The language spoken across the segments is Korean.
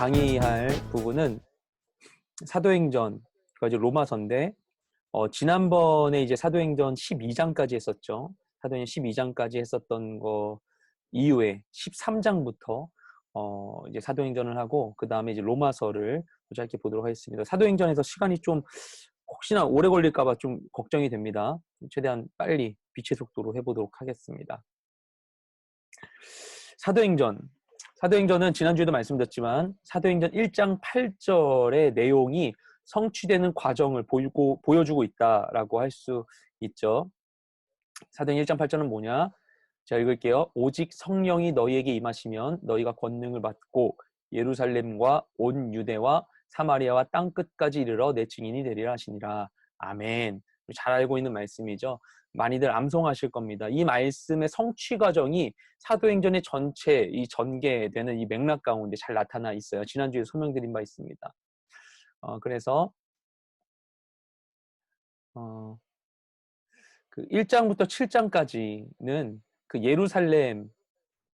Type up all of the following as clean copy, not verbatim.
강의할 부분은 사도행전, 이제 로마서인데, 지난번에 이제 사도행전 12장까지 했었죠. 사도행전 12장까지 했었던 거 이후에 13장부터 이제 사도행전을 하고, 그 다음에 이제 로마서를 짧게 보도록 하겠습니다. 사도행전에서 시간이 좀 혹시나 오래 걸릴까봐 좀 걱정이 됩니다. 최대한 빨리 빛의 속도로 해보도록 하겠습니다. 사도행전은 지난주에도 말씀드렸지만 사도행전 1장 8절의 내용이 성취되는 과정을 보여주고 있다라고 할 수 있죠. 사도행전 1장 8절은 뭐냐? 제가 읽을게요. 오직 성령이 너희에게 임하시면 너희가 권능을 받고 예루살렘과 온 유대와 사마리아와 땅끝까지 이르러 내 증인이 되리라 하시니라. 아멘. 잘 알고 있는 말씀이죠. 많이들 암송하실 겁니다. 이 말씀의 성취 과정이 사도행전의 전체 이 전개되는 이 맥락 가운데 잘 나타나 있어요. 지난주에 설명드린 바 있습니다. 그래서 그 1장부터 7장까지는 그 예루살렘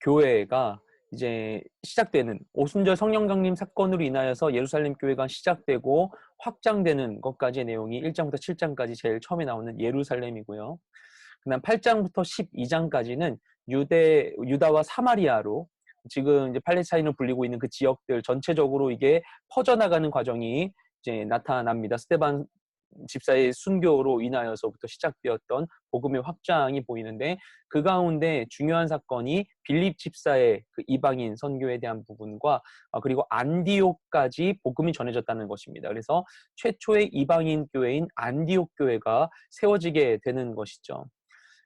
교회가 이제 시작되는 오순절 성령 강림 사건으로 인하여서 예루살렘 교회가 시작되고 확장되는 것까지의 내용이 1장부터 7장까지 제일 처음에 나오는 예루살렘이고요. 그다음 8장부터 12장까지는 유다와 사마리아로 지금 이제 팔레스타인을 불리고 있는 그 지역들 전체적으로 이게 퍼져나가는 과정이 이제 나타납니다. 스데반 집사의 순교로 인하여서부터 시작되었던 복음의 확장이 보이는데, 그 가운데 중요한 사건이 빌립 집사의 그 이방인 선교에 대한 부분과 그리고 안디옥까지 복음이 전해졌다는 것입니다. 그래서 최초의 이방인 교회인 안디옥 교회가 세워지게 되는 것이죠.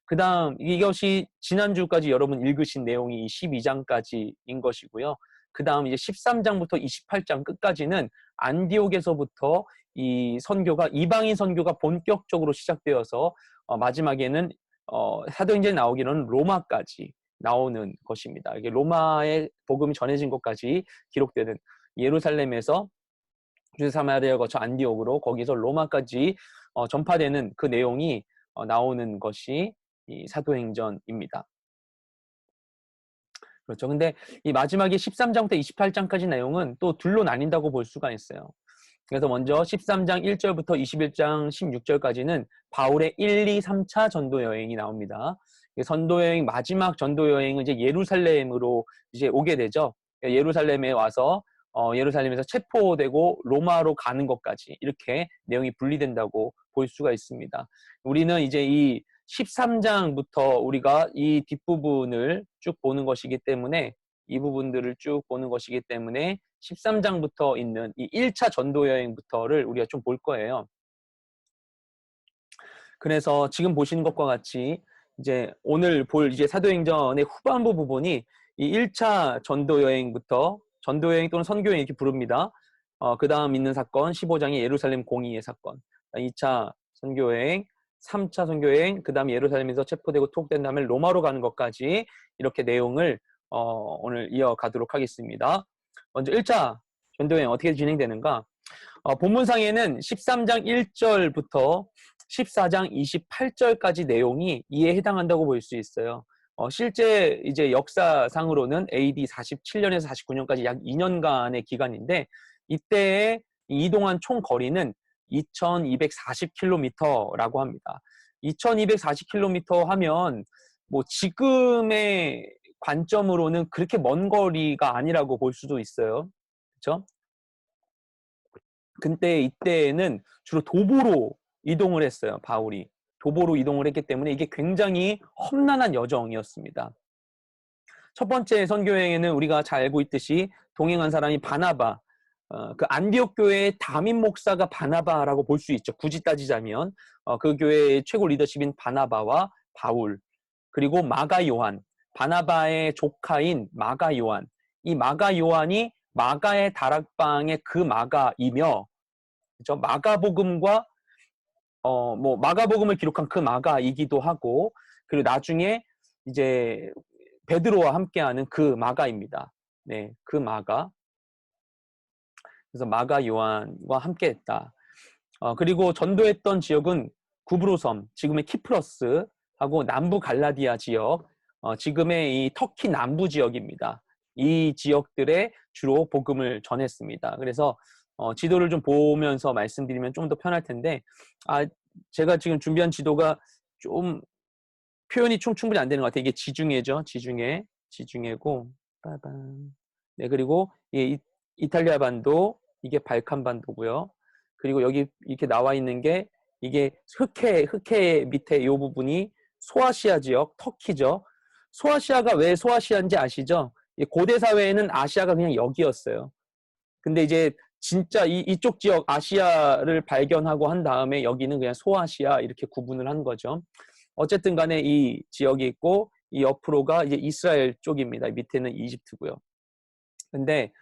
그 다음 이것이 지난주까지 여러분 읽으신 내용이 12장까지인 것이고요. 그 다음 이제 13장부터 28장 끝까지는 안디옥에서부터 이 선교가 이방인 선교가 본격적으로 시작되어서 마지막에는 사도행전에 나오기로는 로마까지 나오는 것입니다. 이게 로마의 복음이 전해진 것까지 기록되는 예루살렘에서 유대 사마리아 거쳐 안디옥으로 거기서 로마까지 전파되는 그 내용이 나오는 것이 이 사도행전입니다. 그렇죠. 근데 이 마지막에 13장부터 28장까지 내용은 또 둘로 나뉜다고 볼 수가 있어요. 그래서 먼저 13장 1절부터 21장 16절까지는 바울의 1, 2, 3차 전도 여행이 나옵니다. 전도 여행 마지막 전도 여행은 이제 예루살렘으로 이제 오게 되죠. 예루살렘에 와서 예루살렘에서 체포되고 로마로 가는 것까지 이렇게 내용이 분리된다고 볼 수가 있습니다. 우리는 이제 이 13장부터 우리가 이 뒷부분을 쭉 보는 것이기 때문에 이 부분들을 쭉 보는 것이기 때문에 13장부터 있는 이 1차 전도 여행부터를 우리가 좀 볼 거예요. 그래서 지금 보시는 것과 같이 이제 오늘 볼 이제 사도행전의 후반부 부분이 이 1차 전도 여행부터 전도 여행 또는 선교 여행 이렇게 부릅니다. 그 다음 있는 사건 15장의 예루살렘 공의의 사건, 2차 선교 여행, 3차 선교 여행, 그 다음 예루살렘에서 체포되고 투옥된 다음에 로마로 가는 것까지 이렇게 내용을 오늘 이어가도록 하겠습니다. 먼저 1차 전도여행 어떻게 진행되는가? 본문상에는 13장 1절부터 14장 28절까지 내용이 이에 해당한다고 볼 수 있어요. 실제 이제 역사상으로는 AD 47년에서 49년까지 약 2년간의 기간인데, 이때에 이동한 총 거리는 2240km라고 합니다. 2240km 하면 뭐 지금의 관점으로는 그렇게 먼 거리가 아니라고 볼 수도 있어요. 그렇죠? 근데 이때에는 주로 도보로 이동을 했어요. 바울이. 도보로 이동을 했기 때문에 이게 굉장히 험난한 여정이었습니다. 첫 번째 선교여행에는 우리가 잘 알고 있듯이 동행한 사람이 바나바, 그 안디옥 교회의 담임 목사가 바나바라고 볼 수 있죠. 굳이 따지자면 그 교회의 최고 리더십인 바나바와 바울, 그리고 마가 요한, 바나바의 조카인 마가 요한. 이 마가 요한이 마가의 다락방의 그 마가이며, 그렇죠? 마가복음과 뭐 마가복음을 기록한 그 마가이기도 하고, 그리고 나중에 이제 베드로와 함께하는 그 마가입니다. 네, 그 마가. 그래서 마가 요한과 함께했다. 그리고 전도했던 지역은 구브로섬, 지금의 키프러스하고 남부 갈라디아 지역, 지금의 이 터키 남부 지역입니다. 이 지역들에 주로 복음을 전했습니다. 그래서 지도를 좀 보면서 말씀드리면 좀 더 편할 텐데, 제가 지금 준비한 지도가 좀 표현이 충분히 안 되는 것 같아요. 이게 지중해죠. 지중해고, 빠밤. 네, 그리고 이탈리아 반도, 이게 발칸 반도고요. 그리고 여기 이렇게 나와 있는 게 이게 흑해 밑에 이 부분이 소아시아 지역, 터키죠. 소아시아가 왜 소아시아인지 아시죠? 고대 사회에는 아시아가 그냥 여기였어요. 근데 이제 진짜 이쪽 지역 아시아를 발견하고 한 다음에 여기는 그냥 소아시아 이렇게 구분을 한 거죠. 어쨌든 간에 이 지역이 있고 이 옆으로가 이제 이스라엘 쪽입니다. 밑에는 이집트고요. 근데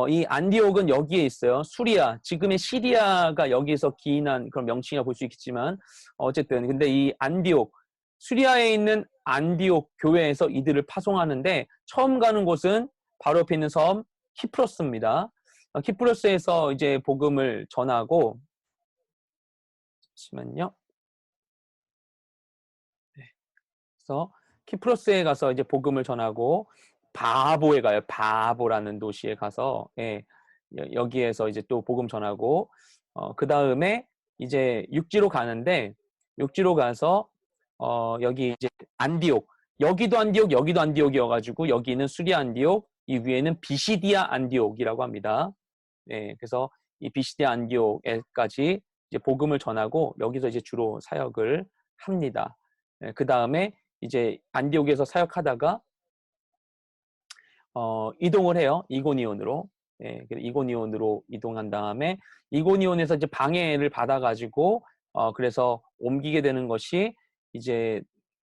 이 안디옥은 여기에 있어요. 수리아, 지금의 시리아가 여기서 기인한 그런 명칭이라 볼 수 있겠지만 어쨌든 근데 이 안디옥, 수리아에 있는 안디옥 교회에서 이들을 파송하는데 처음 가는 곳은 바로 옆에 있는 섬 키프로스입니다. 키프로스에서 이제 복음을 전하고 잠시만요. 네. 그래서 키프로스에 가서 이제 복음을 전하고 바보에 가요. 바보라는 도시에 가서 여기에서 이제 또 복음 전하고 그 다음에 이제 육지로 가는데 육지로 가서 여기 이제 안디옥, 여기도 안디옥, 여기도 안디옥이어가지고 여기는 수리아 안디옥, 이 위에는 비시디아 안디옥이라고 합니다. 네, 그래서 이 비시디아 안디옥에까지 이제 복음을 전하고 여기서 이제 주로 사역을 합니다. 네, 그 다음에 이제 안디옥에서 사역하다가 이동을 해요. 이고니온으로. 예, 이고니온으로 이동한 다음에 이고니온에서 이제 방해를 받아가지고 그래서 옮기게 되는 것이 이제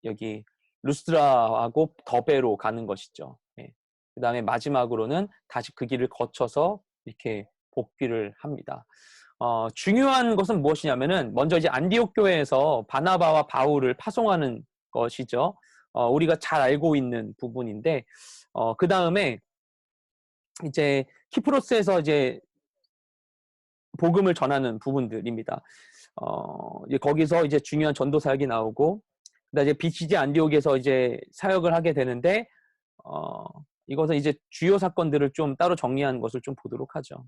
여기 루스드라하고 더베로 가는 것이죠. 예. 그 다음에 마지막으로는 다시 그 길을 거쳐서 이렇게 복귀를 합니다. 중요한 것은 무엇이냐면은 먼저 이제 안디옥 교회에서 바나바와 바울을 파송하는 것이죠. 우리가 잘 알고 있는 부분인데 그 다음에 이제 키프로스에서 이제 복음을 전하는 부분들입니다. 이제 거기서 이제 중요한 전도 사역이 나오고, 그다음에 이제 비시디 안디옥에서 이제 사역을 하게 되는데, 이것은 이제 주요 사건들을 좀 따로 정리한 것을 좀 보도록 하죠.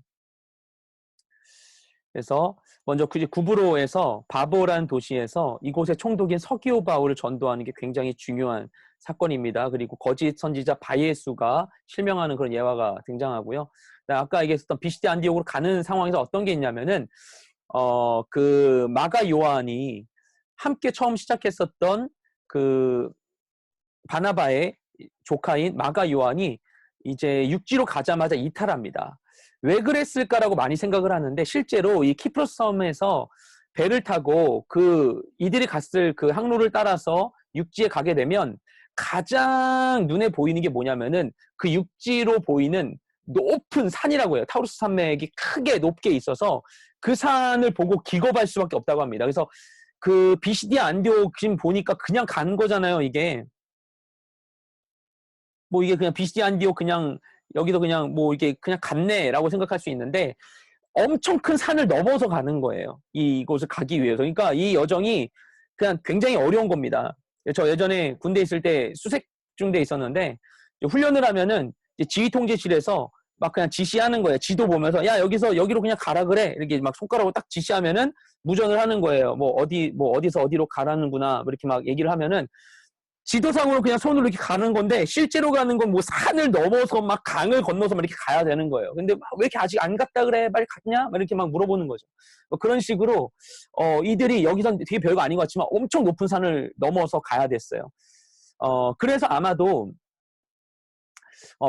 그래서 먼저 구브로에서 바보라는 도시에서 이곳의 총독인 서기오 바울을 전도하는 게 굉장히 중요한 사건입니다. 그리고 거짓 선지자 바예수가 실명하는 그런 예화가 등장하고요. 아까 얘기했었던 비시디 안디옥으로 가는 상황에서 어떤 게 있냐면은 그 마가 요한이 함께 처음 시작했었던 그 바나바의 조카인 마가 요한이 이제 육지로 가자마자 이탈합니다. 왜 그랬을까라고 많이 생각을 하는데 실제로 이 키프로스 섬에서 배를 타고 이들이 갔을 그 항로를 따라서 육지에 가게 되면 가장 눈에 보이는 게 뭐냐면은 그 육지로 보이는 높은 산이라고 해요. 타우루스 산맥이 크게 높게 있어서 그 산을 보고 기겁할 수밖에 없다고 합니다. 그래서 그 비시디아 안디옥 지금 보니까 그냥 간 거잖아요, 이게. 뭐 이게 그냥 비시디 안디옥 그냥 여기도 그냥 뭐 이게 그냥 갔네라고 생각할 수 있는데 엄청 큰 산을 넘어서 가는 거예요. 이곳을 가기 위해서. 그러니까 이 여정이 그냥 굉장히 어려운 겁니다. 저 예전에 군대 있을 때 수색중대에 있었는데 훈련을 하면은 지휘통제실에서 막 그냥 지시하는 거예요. 지도 보면서 야 여기서 여기로 그냥 가라 그래 이렇게 막 손가락으로 딱 지시하면은 무전을 하는 거예요. 뭐 어디서 어디로 가라는구나 이렇게 막 얘기를 하면은 지도상으로 그냥 손으로 이렇게 가는 건데 실제로 가는 건 뭐 산을 넘어서 막 강을 건너서 막 이렇게 가야 되는 거예요. 근데 왜 이렇게 아직 안 갔다 그래? 빨리 갔냐? 막 이렇게 막 물어보는 거죠. 그런 식으로 이들이 여기선 되게 별거 아닌 것 같지만 엄청 높은 산을 넘어서 가야 됐어요. 그래서 아마도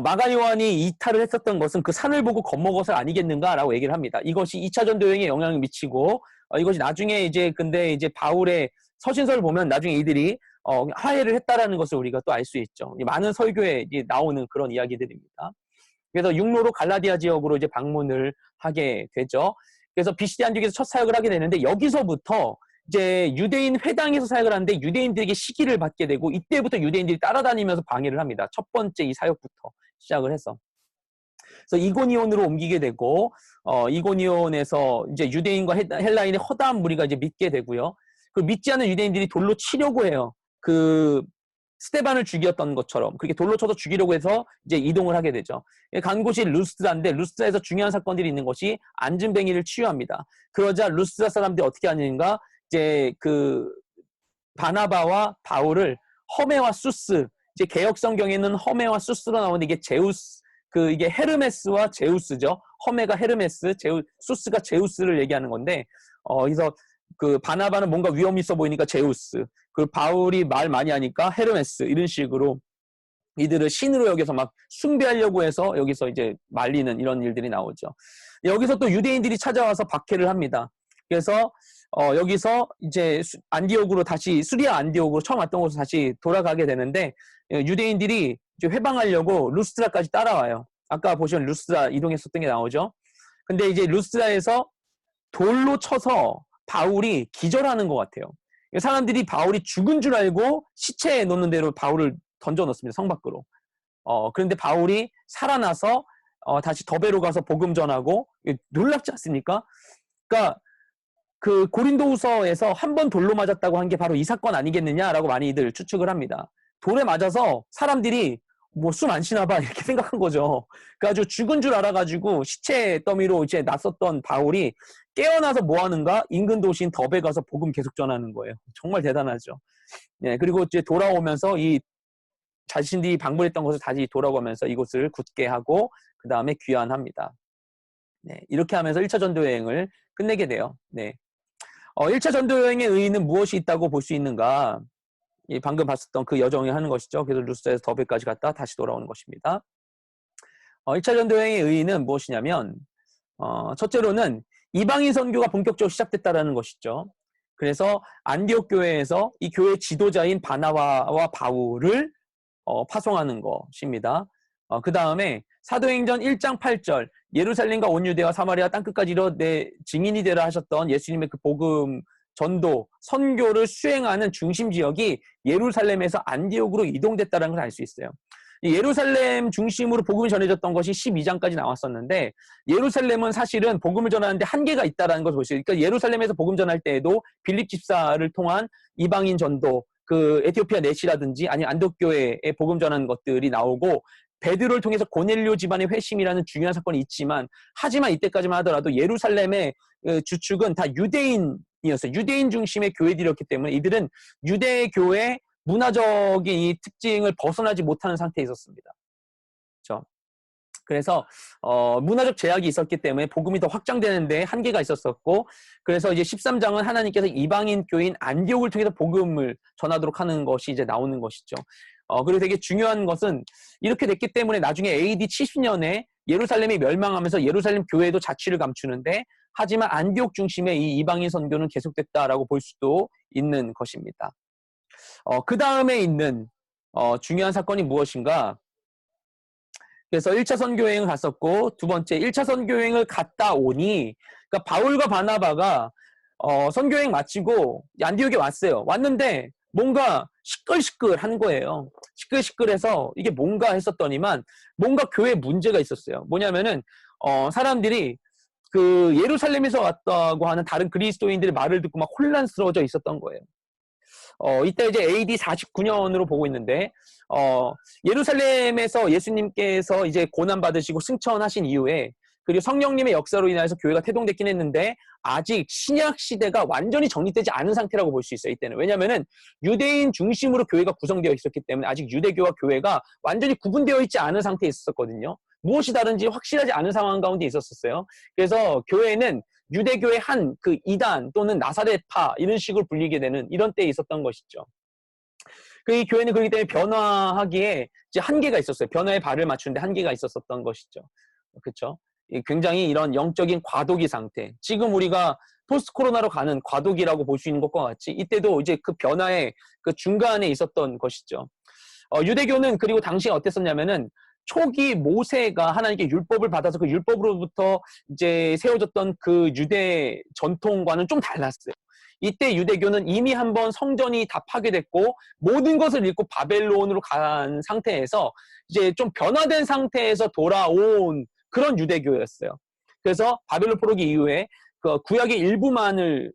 마가 요한이 이탈을 했었던 것은 그 산을 보고 겁먹어서 아니겠는가라고 얘기를 합니다. 이것이 2차 전도여행에 영향을 미치고 이것이 나중에 이제 근데 이제 바울의 서신서를 보면 나중에 이들이 화해를 했다라는 것을 우리가 또 알 수 있죠. 많은 설교에 나오는 그런 이야기들입니다. 그래서 육로로 갈라디아 지역으로 이제 방문을 하게 되죠. 그래서 비시디 안디옥에서 첫 사역을 하게 되는데 여기서부터 이제 유대인 회당에서 사역을 하는데 유대인들에게 시기를 받게 되고 이때부터 유대인들이 따라다니면서 방해를 합니다. 첫 번째 이 사역부터 시작을 해서. 그래서 이고니온으로 옮기게 되고 이고니온에서 이제 유대인과 헬라인의 허다한 무리가 이제 믿게 되고요. 그 믿지 않는 유대인들이 돌로 치려고 해요. 그 스테반을 죽였던 것처럼 그렇게 돌로 쳐서 죽이려고 해서 이제 이동을 하게 되죠. 간 곳이 루스드라인데 루스드라에서 중요한 사건들이 있는 것이 안진뱅이를 치유합니다. 그러자 루스드라 사람들이 어떻게 하는가 이제 그 바나바와 바울을 허메와 수스 이제 개역 성경에는 허메와 수스로 나오는데 이게 제우스 이게 헤르메스와 제우스죠. 허메가 헤르메스, 수스가 제우스를 얘기하는 건데 그래서 그 바나바는 뭔가 위험 있어 보이니까 제우스, 그 바울이 말 많이 하니까 헤르메스 이런 식으로 이들을 신으로 여기서 막 숭배하려고 해서 여기서 이제 말리는 이런 일들이 나오죠. 여기서 또 유대인들이 찾아와서 박해를 합니다. 그래서 여기서 이제 안디옥으로 다시 수리아 안디옥으로 처음 왔던 곳으로 다시 돌아가게 되는데 유대인들이 이제 회방하려고 루스드라까지 따라와요. 아까 보시면 루스드라 이동했었던 게 나오죠. 근데 이제 루스드라에서 돌로 쳐서 바울이 기절하는 것 같아요. 사람들이 바울이 죽은 줄 알고 시체에 놓는 대로 바울을 던져 넣습니다. 성 밖으로. 그런데 바울이 살아나서 다시 더베로 가서 복음 전하고 놀랍지 않습니까? 그러니까 그 고린도후서에서 한 번 돌로 맞았다고 한 게 바로 이 사건 아니겠느냐라고 많이들 추측을 합니다. 돌에 맞아서 사람들이 뭐 숨 안 쉬나 봐 이렇게 생각한 거죠. 그래가지고 죽은 줄 알아가지고 시체 더미로 이제 놨었던 바울이 깨어나서 뭐 하는가? 인근 도시인 더베 가서 복음 계속 전하는 거예요. 정말 대단하죠. 네, 그리고 이제 돌아오면서 이 자신들이 방문했던 곳을 다시 돌아가면서 이곳을 굳게 하고 그 다음에 귀환합니다. 네, 이렇게 하면서 1차 전도 여행을 끝내게 돼요. 네. 1차 전도 여행의 의의는 무엇이 있다고 볼 수 있는가? 방금 봤었던 그 여정이 하는 것이죠. 그래서 루스에서 더베까지 갔다 다시 돌아오는 것입니다. 1차 전도 여행의 의의는 무엇이냐면 첫째로는 이방인 선교가 본격적으로 시작됐다라는 것이죠. 그래서 안디옥 교회에서 이 교회 지도자인 바나바와 바울을 파송하는 것입니다. 그 다음에 사도행전 1장 8절 예루살렘과 온 유대와 사마리아 땅끝까지 이르러 내 증인이 되라 하셨던 예수님의 그 복음 전도 선교를 수행하는 중심 지역이 예루살렘에서 안디옥으로 이동됐다는 걸 알 수 있어요. 예루살렘 중심으로 복음이 전해졌던 것이 12장까지 나왔었는데 예루살렘은 사실은 복음을 전하는데 한계가 있다는 것을 볼 수 있어요. 그러니까 예루살렘에서 복음 전할 때에도 빌립 집사를 통한 이방인 전도 그 에티오피아 넷이라든지 아니면 안독교회에 복음 전하는 것들이 나오고 베드로를 통해서 고넬료 집안의 회심이라는 중요한 사건이 있지만 하지만 이때까지만 하더라도 예루살렘의 주축은 다 유대인이었어요. 유대인 중심의 교회들이었기 때문에 이들은 유대교회 문화적인 이 특징을 벗어나지 못하는 상태에 있었습니다. 그렇죠? 그래서 문화적 제약이 있었기 때문에 복음이 더 확장되는데 한계가 있었었고 그래서 이제 13장은 하나님께서 이방인 교인 안디옥을 통해서 복음을 전하도록 하는 것이 이제 나오는 것이죠. 그리고 되게 중요한 것은 이렇게 됐기 때문에 나중에 AD 70년에 예루살렘이 멸망하면서 예루살렘 교회도 자취를 감추는데 하지만 안디옥 중심의 이 이방인 선교는 계속됐다라고 볼 수도 있는 것입니다. 그 다음에 있는 중요한 사건이 무엇인가? 그래서 1차 선교여행을 갔었고 두 번째 1차 선교여행을 갔다 오니 그러니까 바울과 바나바가 선교여행 마치고 안디옥에 왔어요. 왔는데 뭔가 시끌시끌한 거예요. 시끌시끌해서 이게 뭔가 했었더니만 뭔가 교회에 문제가 있었어요. 뭐냐면은 사람들이 그 예루살렘에서 왔다고 하는 다른 그리스도인들의 말을 듣고 막 혼란스러워져 있었던 거예요. 이때 이제 AD 49년으로 보고 있는데 예루살렘에서 예수님께서 이제 고난 받으시고 승천하신 이후에 그리고 성령님의 역사로 인해서 교회가 태동됐긴 했는데 아직 신약 시대가 완전히 정립되지 않은 상태라고 볼 수 있어요. 이때는 왜냐하면은 유대인 중심으로 교회가 구성되어 있었기 때문에 아직 유대교와 교회가 완전히 구분되어 있지 않은 상태에 있었거든요. 무엇이 다른지 확실하지 않은 상황 가운데 있었어요. 그래서 교회는 유대교의 한 그 이단 또는 나사렛파 이런 식으로 불리게 되는 이런 때에 있었던 것이죠. 이 교회는 그렇기 때문에 변화하기에 이제 한계가 있었어요. 변화에 발을 맞추는데 한계가 있었던 것이죠. 그렇죠? 굉장히 이런 영적인 과도기 상태. 지금 우리가 포스트 코로나로 가는 과도기라고 볼 수 있는 것과 같이 이때도 이제 그 변화의 그 중간에 있었던 것이죠. 유대교는 그리고 당시에 어땠었냐면은 초기 모세가 하나님께 율법을 받아서 그 율법으로부터 이제 세워졌던 그 유대 전통과는 좀 달랐어요. 이때 유대교는 이미 한번 성전이 다 파괴됐고 모든 것을 잃고 바벨론으로 간 상태에서 이제 좀 변화된 상태에서 돌아온 그런 유대교였어요. 그래서 바벨론 포로기 이후에 그 구약의 일부만을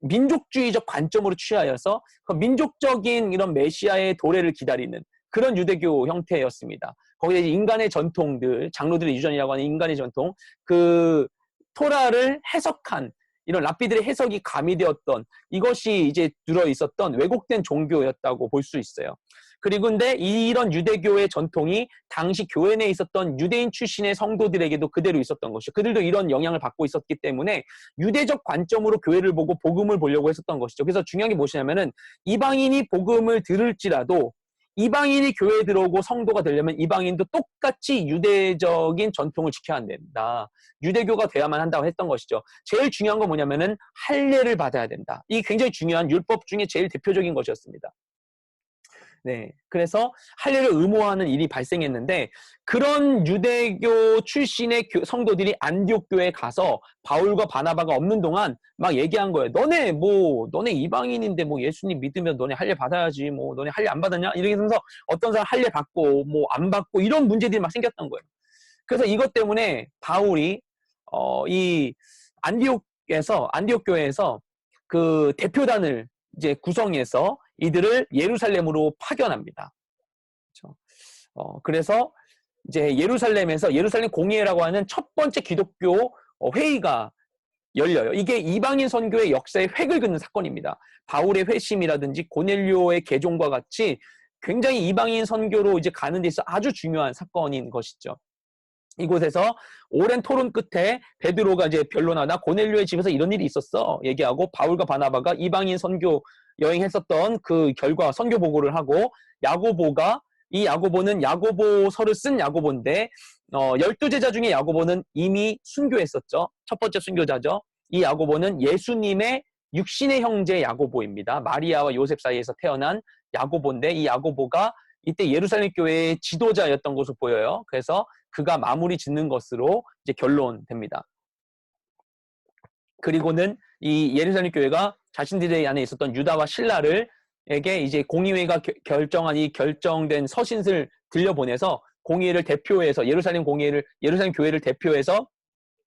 민족주의적 관점으로 취하여서 그 민족적인 이런 메시아의 도래를 기다리는 그런 유대교 형태였습니다. 거기에 인간의 전통들, 장로들의 유전이라고 하는 인간의 전통, 그 토라를 해석한 이런 랍비들의 해석이 가미되었던 이것이 이제 들어 있었던 왜곡된 종교였다고 볼 수 있어요. 그리고 근데 이런 유대교의 전통이 당시 교회 내에 있었던 유대인 출신의 성도들에게도 그대로 있었던 것이죠. 그들도 이런 영향을 받고 있었기 때문에 유대적 관점으로 교회를 보고 복음을 보려고 했었던 것이죠. 그래서 중요한 게 무엇이냐면은 이방인이 복음을 들을지라도 이방인이 교회에 들어오고 성도가 되려면 이방인도 똑같이 유대적인 전통을 지켜야 된다. 유대교가 돼야만 한다고 했던 것이죠. 제일 중요한 건 뭐냐면은 할례를 받아야 된다. 이게 굉장히 중요한 율법 중에 제일 대표적인 것이었습니다. 네, 그래서 할례를 의무화하는 일이 발생했는데 그런 유대교 출신의 성도들이 안디옥 교회에 가서 바울과 바나바가 없는 동안 막 얘기한 거예요. 너네 이방인인데 뭐 예수님 믿으면 너네 할례 받아야지. 뭐 너네 할례 안 받았냐? 이렇게 하면서 어떤 사람 할례 받고 뭐 안 받고 이런 문제들이 막 생겼던 거예요. 그래서 이것 때문에 바울이 이 안디옥 교회에서 그 대표단을 이제 구성해서 이들을 예루살렘으로 파견합니다. 그렇죠? 그래서 이제 예루살렘 공회라고 하는 첫 번째 기독교 회의가 열려요. 이게 이방인 선교의 역사에 획을 긋는 사건입니다. 바울의 회심이라든지 고넬료의 개종과 같이 굉장히 이방인 선교로 이제 가는 데 있어 아주 중요한 사건인 것이죠. 이곳에서 오랜 토론 끝에 베드로가 이제 변론하다 고넬료의 집에서 이런 일이 있었어 얘기하고 바울과 바나바가 이방인 선교 여행했었던 그 결과 선교 보고를 하고 야고보는 야고보서를 쓴 야고보인데 12제자 중에 야고보는 이미 순교했었죠. 첫 번째 순교자죠. 이 야고보는 예수님의 육신의 형제 야고보입니다. 마리아와 요셉 사이에서 태어난 야고보인데 이 야고보가 이때 예루살렘 교회의 지도자였던 것으로 보여요. 그래서 그가 마무리 짓는 것으로 이제 결론됩니다. 그리고는 이 예루살렘 교회가 자신들의 안에 있었던 유다와 실라에게 이제 공의회가 결정한 이 결정된 서신을 들려보내서 공의회를 대표해서 예루살렘 교회를 대표해서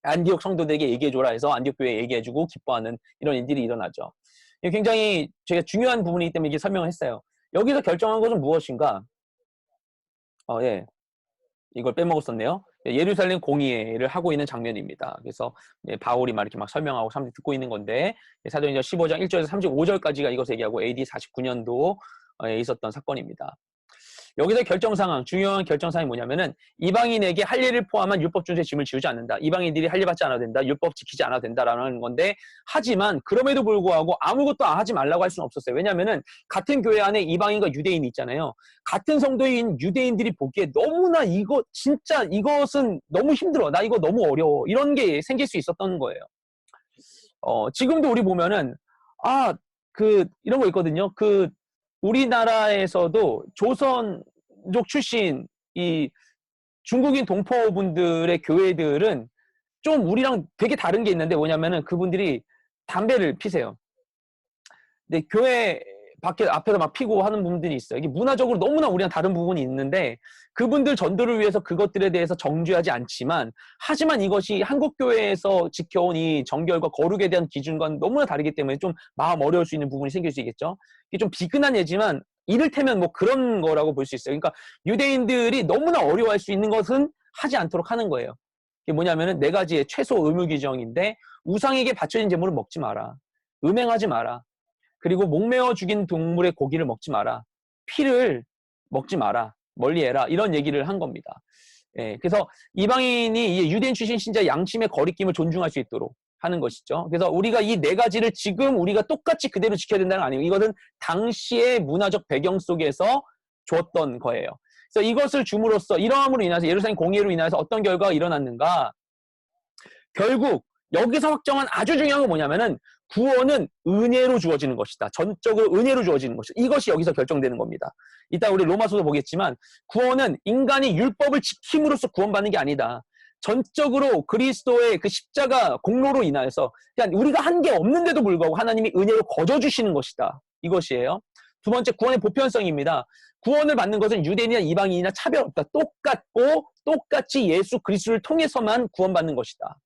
안디옥 성도들에게 얘기해줘라 해서 안디옥 교회에 얘기해주고 기뻐하는 이런 일들이 일어나죠. 굉장히 제가 중요한 부분이기 때문에 이렇게 설명을 했어요. 여기서 결정한 것은 무엇인가? 예. 이걸 빼먹었었네요. 예루살렘 공의회를 하고 있는 장면입니다. 그래서 바울이 막 이렇게 막 설명하고 사람들이 듣고 있는 건데 사도행전 15장 1절에서 35절까지가 이것을 얘기하고 AD 49년도에 있었던 사건입니다. 여기서 중요한 결정사항이 뭐냐면은 이방인에게 할례를 포함한 율법 준수의 짐을 지우지 않는다. 이방인들이 할례 받지 않아도 된다. 율법 지키지 않아도 된다라는 건데 하지만 그럼에도 불구하고 아무것도 하지 말라고 할 수는 없었어요. 왜냐면은 같은 교회 안에 이방인과 유대인이 있잖아요. 같은 성도인 유대인들이 보기에 너무나 이것은 너무 힘들어. 나 이거 너무 어려워. 이런 게 생길 수 있었던 거예요. 지금도 우리 보면은 이런 거 있거든요. 우리나라에서도 조선족 출신 이 중국인 동포분들의 교회들은 좀 우리랑 되게 다른 게 있는데 뭐냐면은 그분들이 담배를 피세요. 근데 교회 앞에서 막 피고 하는 부분들이 있어요. 이게 문화적으로 너무나 우리랑 다른 부분이 있는데 그분들 전도를 위해서 그것들에 대해서 정죄하지 않지만 하지만 이것이 한국 교회에서 지켜온 이 정결과 거룩에 대한 기준과는 너무나 다르기 때문에 좀 마음 어려울 수 있는 부분이 생길 수 있겠죠. 이게 좀 비근한 예지만 이를테면 뭐 그런 거라고 볼 수 있어요. 그러니까 유대인들이 너무나 어려워할 수 있는 것은 하지 않도록 하는 거예요. 이게 뭐냐면은 4가지의 최소 의무 규정인데 우상에게 바쳐진 제물을 먹지 마라. 음행하지 마라. 그리고 목매어 죽인 동물의 고기를 먹지 마라. 피를 먹지 마라. 멀리해라. 이런 얘기를 한 겁니다. 그래서 이방인이 유대인 출신 신자 양심의 거리낌을 존중할 수 있도록 하는 것이죠. 그래서 우리가 이 4가지를 지금 우리가 똑같이 그대로 지켜야 된다는 건 아니에요. 이것은 당시의 문화적 배경 속에서 줬던 거예요. 그래서 이것을 줌으로써 이러함으로 인해서 예루살렘 공의회로 인해서 어떤 결과가 일어났는가? 결국 여기서 확정한 아주 중요한 건 뭐냐면은 구원은 은혜로 주어지는 것이다. 전적으로 은혜로 주어지는 것이다. 이것이 여기서 결정되는 겁니다. 이따 우리 로마서도 보겠지만 구원은 인간이 율법을 지킴으로써 구원받는 게 아니다. 전적으로 그리스도의 그 십자가 공로로 인하여서 그냥 우리가 한 게 없는데도 불구하고 하나님이 은혜로 거저주시는 것이다. 이것이에요. 두 번째, 구원의 보편성입니다. 구원을 받는 것은 유대인이나 이방인이나 차별 없다. 똑같고 똑같이 예수 그리스도를 통해서만 구원받는 것이다.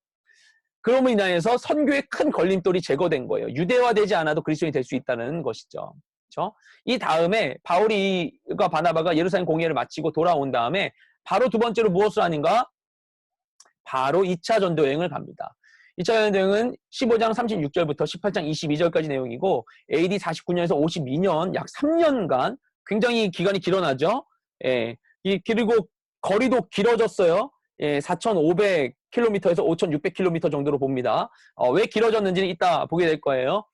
그럼으로 인하여서 선교의 큰 걸림돌이 제거된 거예요. 유대화되지 않아도 그리스도인이 될 수 있다는 것이죠. 그렇죠? 이 다음에 바울이가 바나바가 예루살렘 공예를 마치고 돌아온 다음에 바로 두 번째로 무엇을 하는가? 바로 2차 전도 여행을 갑니다. 2차 전도 여행은 15장 36절부터 18장 22절까지 내용이고 AD 49년에서 52년 약 3년간 굉장히 기간이 길어나죠. 예. 그리고 거리도 길어졌어요. 예, 4,500km에서 5,600km 정도로 봅니다. 왜 길어졌는지는 이따 보게 될 거예요.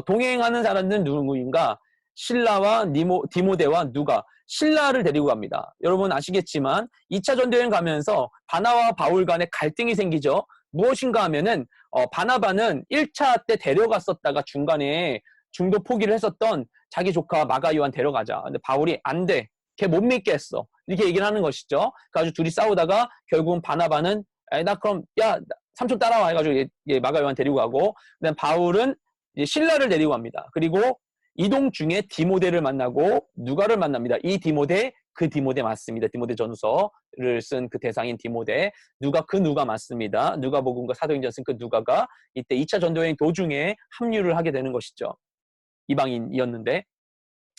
동행하는 사람들은 누구인가? 실라와 디모데와 누가? 실라를 데리고 갑니다. 여러분 아시겠지만 2차 전도여행 가면서 바나와 바울 간에 갈등이 생기죠. 무엇인가 하면은 바나바는 1차 때 데려갔었다가 중간에 중도 포기를 했었던 자기 조카 마가 요한 데려가자. 근데 바울이 안 돼. 걔 못 믿겠어. 이렇게 얘기를 하는 것이죠. 그래가지고 둘이 싸우다가 결국은 바나바는 나 그럼 야 삼촌 따라와 해가지고 마가 요한 데리고 가고 그다음 바울은 이제 실라를 데리고 갑니다. 그리고 이동 중에 디모데를 만나고 누가를 만납니다. 이 디모데 그 디모데 맞습니다. 디모데 전서를 쓴 그 대상인 디모데 누가 맞습니다. 누가복음과 사도행전 쓴 그 누가가 이때 2차 전도여행 도중에 합류를 하게 되는 것이죠. 이방인이었는데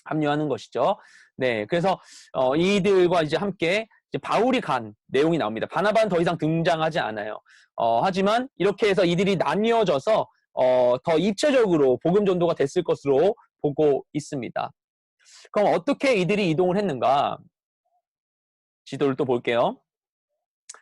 합류하는 것이죠. 네, 그래서 이들과 이제 함께 이제 바울이 간 내용이 나옵니다. 바나바는 더 이상 등장하지 않아요. 하지만 이렇게 해서 이들이 나뉘어져서 더 입체적으로 복음 전도가 됐을 것으로 보고 있습니다. 그럼 어떻게 이들이 이동을 했는가? 지도를 또 볼게요.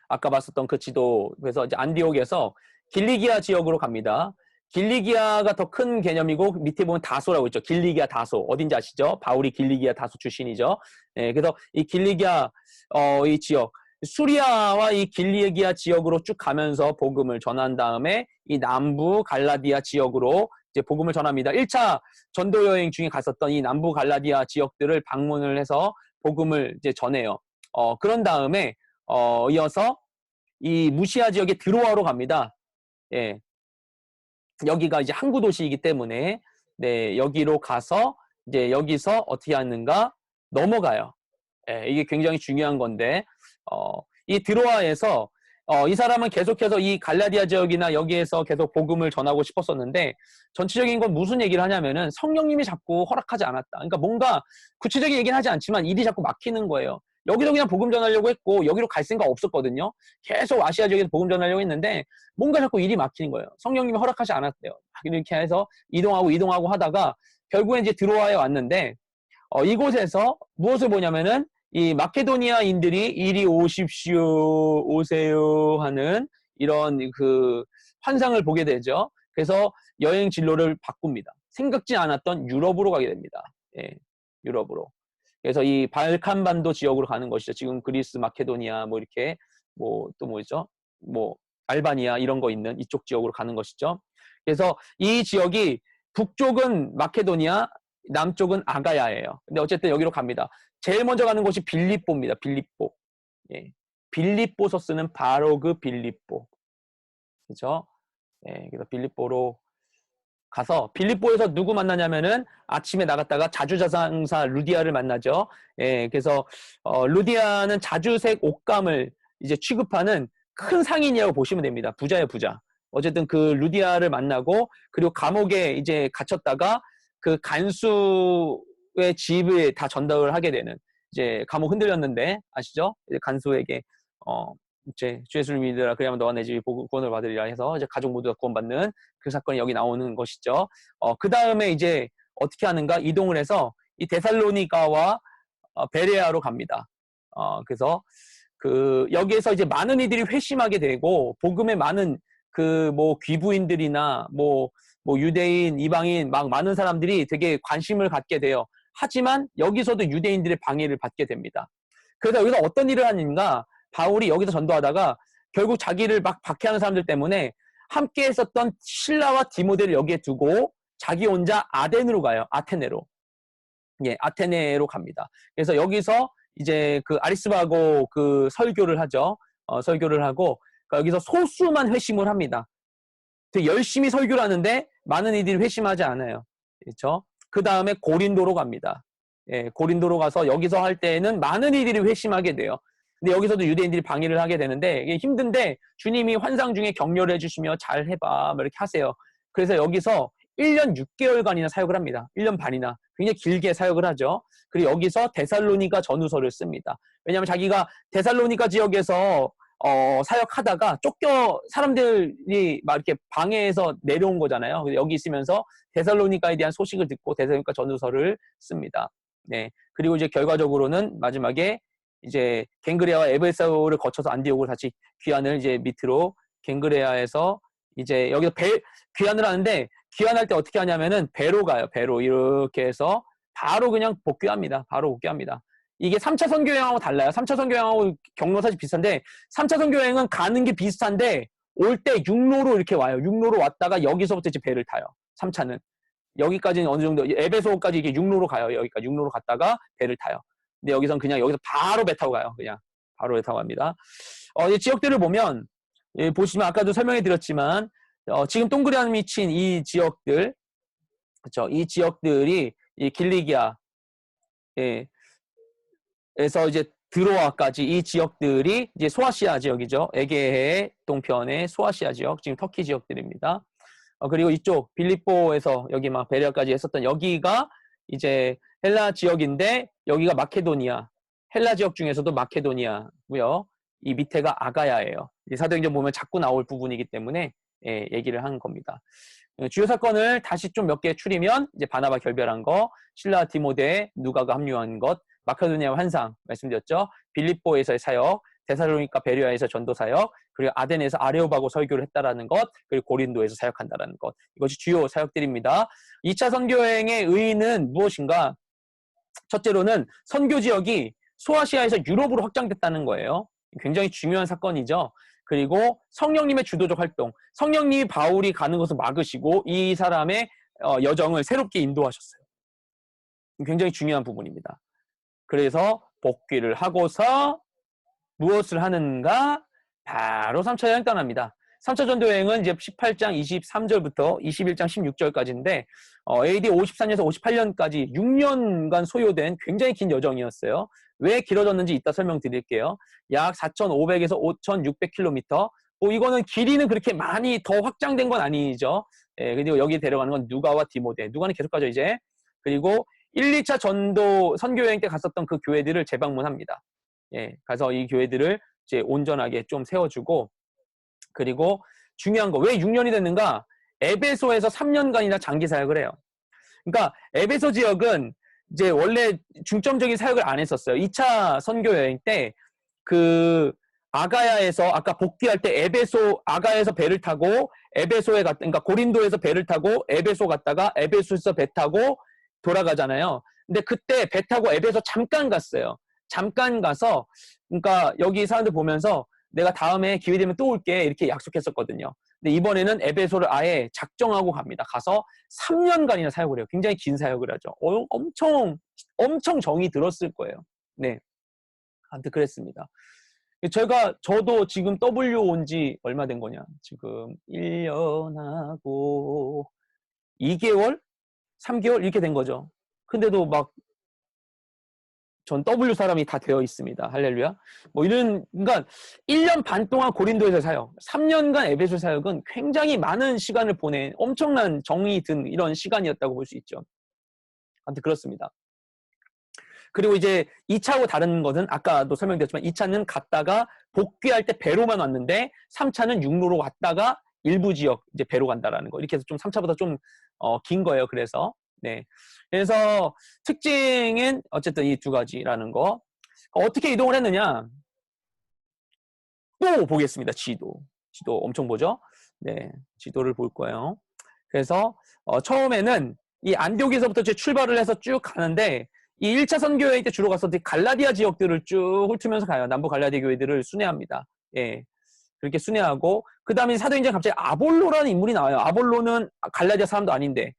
아까 봤었던 그 지도, 그래서 이제 안디옥에서 길리기아 지역으로 갑니다. 길리기아가 더 큰 개념이고 밑에 보면 다소라고 있죠. 길리기아 다소. 어딘지 아시죠? 바울이 길리기아 다소 출신이죠. 네, 그래서 이 길리기아 이 지역 수리아와 이 길리기아 지역으로 쭉 가면서 복음을 전한 다음에 이 남부 갈라디아 지역으로 이제 복음을 전합니다. 1차 전도 여행 중에 갔었던 이 남부 갈라디아 지역들을 방문을 해서 복음을 이제 전해요. 그런 다음에 이어서 이 무시아 지역의 드로아로 갑니다. 예. 여기가 이제 항구 도시이기 때문에 네, 여기로 가서 이제 여기서 어떻게 하는가 넘어가요. 예, 이게 굉장히 중요한 건데 이 드로아에서 이 사람은 계속해서 이 갈라디아 지역이나 여기에서 계속 복음을 전하고 싶었었는데 전체적인 건 무슨 얘기를 하냐면은 성령님이 자꾸 허락하지 않았다. 그러니까 뭔가 구체적인 얘기는 하지 않지만 일이 자꾸 막히는 거예요. 여기도 그냥 복음 전하려고 했고 여기로 갈 생각 없었거든요. 계속 아시아 지역에서 복음 전하려고 했는데 뭔가 자꾸 일이 막히는 거예요. 성령님이 허락하지 않았대요. 이렇게 해서 이동하고 하다가 결국엔 이제 드로아에 왔는데 이곳에서 무엇을 보냐면은 이 마케도니아인들이 이리 오십시오, 오세요 하는 이런 그 환상을 보게 되죠. 그래서 여행 진로를 바꿉니다. 생각지 않았던 유럽으로 가게 됩니다. 예, 유럽으로. 그래서 이 발칸반도 지역으로 가는 것이죠. 지금 그리스, 마케도니아 뭐 이렇게 뭐 또 뭐죠? 뭐 알바니아 이런 거 있는 이쪽 지역으로 가는 것이죠. 그래서 이 지역이 북쪽은 마케도니아, 남쪽은 아가야예요. 근데 어쨌든 여기로 갑니다. 제일 먼저 가는 곳이 빌립보입니다. 빌립보. 예. 빌립보서 쓰는 바로 그 빌립보. 그죠? 예. 그래서 빌립보로 가서 빌립보에서 누구 만나냐면은 아침에 나갔다가 자주자상사 루디아를 만나죠. 예. 그래서 루디아는 자주색 옷감을 이제 취급하는 큰 상인이라고 보시면 됩니다. 부자예요, 부자. 어쨌든 그 루디아를 만나고 그리고 감옥에 이제 갇혔다가 그 간수의 집에 다 전달을 하게 되는 이제 감옥 흔들렸는데 아시죠? 이제 간수에게 이제 주 예수를 믿으라 그래야만 너와 내 집이 구원을 받으리라 해서 이제 가족 모두가 구원받는 그 사건이 여기 나오는 것이죠. 그 다음에 이제 어떻게 하는가 이동을 해서 이 데살로니가와 베레아로 갑니다. 그래서 그 여기에서 이제 많은 이들이 회심하게 되고 복음에 많은 그 뭐 귀부인들이나 뭐 유대인, 이방인 막 많은 사람들이 되게 관심을 갖게 돼요. 하지만 여기서도 유대인들의 방해를 받게 됩니다. 그래서 여기서 어떤 일을 하는가? 바울이 여기서 전도하다가 결국 자기를 막 박해하는 사람들 때문에 함께 했었던 실라와 디모데를 여기에 두고 자기 혼자 아덴으로 가요. 아테네로. 예, 아테네로 갑니다. 그래서 여기서 이제 그 아리스바고 그 설교를 하죠. 설교를 하고 여기서 소수만 회심을 합니다. 되게 열심히 설교를 하는데 많은 이들이 회심하지 않아요. 그렇죠? 그 다음에 고린도로 갑니다. 예, 고린도로 가서 여기서 할 때에는 많은 이들이 회심하게 돼요. 근데 여기서도 유대인들이 방해를 하게 되는데 이게 힘든데 주님이 환상 중에 격려를 해주시며 잘 해봐 뭐 이렇게 하세요. 그래서 여기서 1년 6개월간이나 사역을 합니다. 1년 반이나 굉장히 길게 사역을 하죠. 그리고 여기서 데살로니가 전후서를 씁니다. 왜냐하면 자기가 데살로니가 지역에서 사역하다가 사람들이 막 이렇게 방해해서 내려온 거잖아요. 여기 있으면서 데살로니가에 대한 소식을 듣고 데살로니가 전후서를 씁니다. 네. 그리고 이제 결과적으로는 마지막에 이제 갱그레아와 에베소를 거쳐서 안디옥으로 다시 귀환을 이제 밑으로 갱그레아에서 이제 여기서 귀환을 하는데 귀환할 때 어떻게 하냐면은 배로 가요. 배로 이렇게 해서 바로 그냥 복귀합니다. 바로 복귀합니다. 이게 3차 선교 여행하고 달라요. 3차 선교 여행하고 경로 사실 비슷한데 3차 선교 여행은 가는 게 비슷한데 올 때 육로로 이렇게 와요. 육로로 왔다가 여기서부터 이제 배를 타요. 3차는. 여기까지는 어느 정도 에베소까지 이게 육로로 가요. 여기까지 육로로 갔다가 배를 타요. 근데 여기선 그냥 여기서 바로 배 타고 가요. 그냥 바로 배 타고 갑니다. 이 지역들을 보면 보시면 아까도 설명해 드렸지만 지금 동그라미 친 이 지역들 그렇죠. 이 지역들이 이 길리기아 에서 이제 드로아까지 이 지역들이 이제 소아시아 지역이죠. 에게해 동편의 소아시아 지역, 지금 터키 지역들입니다. 그리고 이쪽 빌립보에서 여기 막 베레아까지 했었던 여기가 이제 헬라 지역인데 여기가 마케도니아, 헬라 지역 중에서도 마케도니아고요. 이 밑에가 아가야예요. 사도행전 보면 자꾸 나올 부분이기 때문에 얘기를 한 겁니다. 주요 사건을 다시 좀 몇 개 추리면 이제 바나바 결별한 거, 실라 디모데 누가가 합류한 것, 마케도니아 환상 말씀드렸죠. 빌립보에서의 사역, 데살로니가 베레아에서 전도 사역, 그리고 아덴에서 아레오바고 설교를 했다라는 것, 그리고 고린도에서 사역한다라는 것. 이것이 주요 사역들입니다. 2차 선교여행의 의의는 무엇인가? 첫째로는 선교 지역이 소아시아에서 유럽으로 확장됐다는 거예요. 굉장히 중요한 사건이죠. 그리고 성령님의 주도적 활동, 성령님이 바울이 가는 것을 막으시고 이 사람의 여정을 새롭게 인도하셨어요. 굉장히 중요한 부분입니다. 그래서 복귀를 하고서 무엇을 하는가? 바로 3차 여행 떠납니다. 3차 전도 여행은 이제 18장 23절부터 21장 16절까지인데 AD 54년에서 58년까지 6년간 소요된 굉장히 긴 여정이었어요. 왜 길어졌는지 이따 설명드릴게요. 약 4,500에서 5,600km. 이거는 길이는 그렇게 많이 더 확장된 건 아니죠. 그리고 여기 데려가는 건 누가와 디모데. 누가는 계속 가죠 이제. 그리고 1, 2차 전도 선교 여행 때 갔었던 그 교회들을 재방문합니다. 가서 이 교회들을 이제 온전하게 좀 세워주고, 그리고 중요한 거, 왜 6년이 됐는가? 에베소에서 3년간이나 장기 사역을 해요. 그러니까 에베소 지역은 이제 원래 중점적인 사역을 안 했었어요. 2차 선교 여행 때 그 아가야에서 아까 복귀할 때 아가야에서 배를 타고 에베소에 그러니까 고린도에서 배를 타고 에베소 갔다가 에베소에서 배 타고 돌아가잖아요. 근데 그때 배 타고 에베소 잠깐 갔어요. 잠깐 가서 그러니까 여기 사람들 보면서 내가 다음에 기회 되면 또 올게 이렇게 약속했었거든요. 근데 이번에는 에베소를 아예 작정하고 갑니다. 가서 3년간이나 사역을 해요. 굉장히 긴 사역을 하죠. 엄청 정이 들었을 거예요. 네, 아무튼 그랬습니다. 저도 지금 W 온 지 얼마 된 거냐? 지금 1년하고 2개월? 3개월? 이렇게 된 거죠. 근데도 막 전 W 사람이 다 되어 있습니다. 할렐루야. 그러니까 1년 반 동안 고린도에서 사역, 3년간 에베소 사역은 굉장히 많은 시간을 보낸 엄청난 정이 든 이런 시간이었다고 볼 수 있죠. 아무튼 그렇습니다. 그리고 이제 2차하고 다른 것은 아까도 설명드렸지만 2차는 갔다가 복귀할 때 배로만 왔는데 3차는 육로로 왔다가 일부 지역 이제 배로 간다라는 거. 이렇게 해서 좀 3차보다 좀 긴 거예요. 그래서 그래서 특징은 어쨌든 이 두 가지라는 거. 어떻게 이동을 했느냐? 또 보겠습니다. 지도 엄청 보죠? 네, 지도를 볼 거예요. 그래서 처음에는 이 안디옥에서부터 출발을 해서 쭉 가는데 이 1차 선교여행 때 주로 가서 갈라디아 지역들을 쭉 훑으면서 가요. 남부 갈라디아 교회들을 순회합니다. 그렇게 순회하고 그 다음에 사도행전에 갑자기 아볼로라는 인물이 나와요. 아볼로는 갈라디아 사람도 아닌데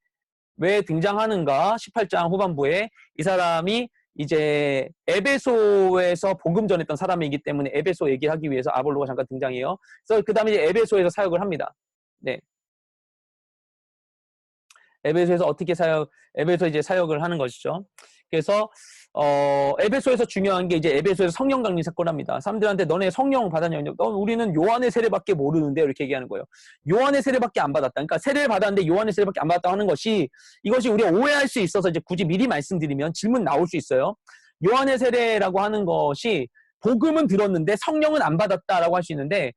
왜 등장하는가? 18장 후반부에 이 사람이 이제 에베소에서 복음 전했던 사람이기 때문에 에베소 얘기하기 위해서 아볼로가 잠깐 등장해요. 그래서 그 다음에 이제 에베소에서 사역을 합니다. 네. 에베소에서 에베소 이제 사역을 하는 것이죠. 그래서 에베소에서 중요한 게 이제 에베소에서 성령 강림 사건합니다. 사람들한테 너네 성령 받았냐? 우리는 요한의 세례밖에 모르는데 이렇게 얘기하는 거예요. 요한의 세례밖에 안 받았다. 그러니까 세례를 받았는데 요한의 세례밖에 안 받았다 하는 것이 이것이 우리가 오해할 수 있어서 이제 굳이 미리 말씀드리면 질문 나올 수 있어요. 요한의 세례라고 하는 것이 복음은 들었는데 성령은 안 받았다라고 할 수 있는데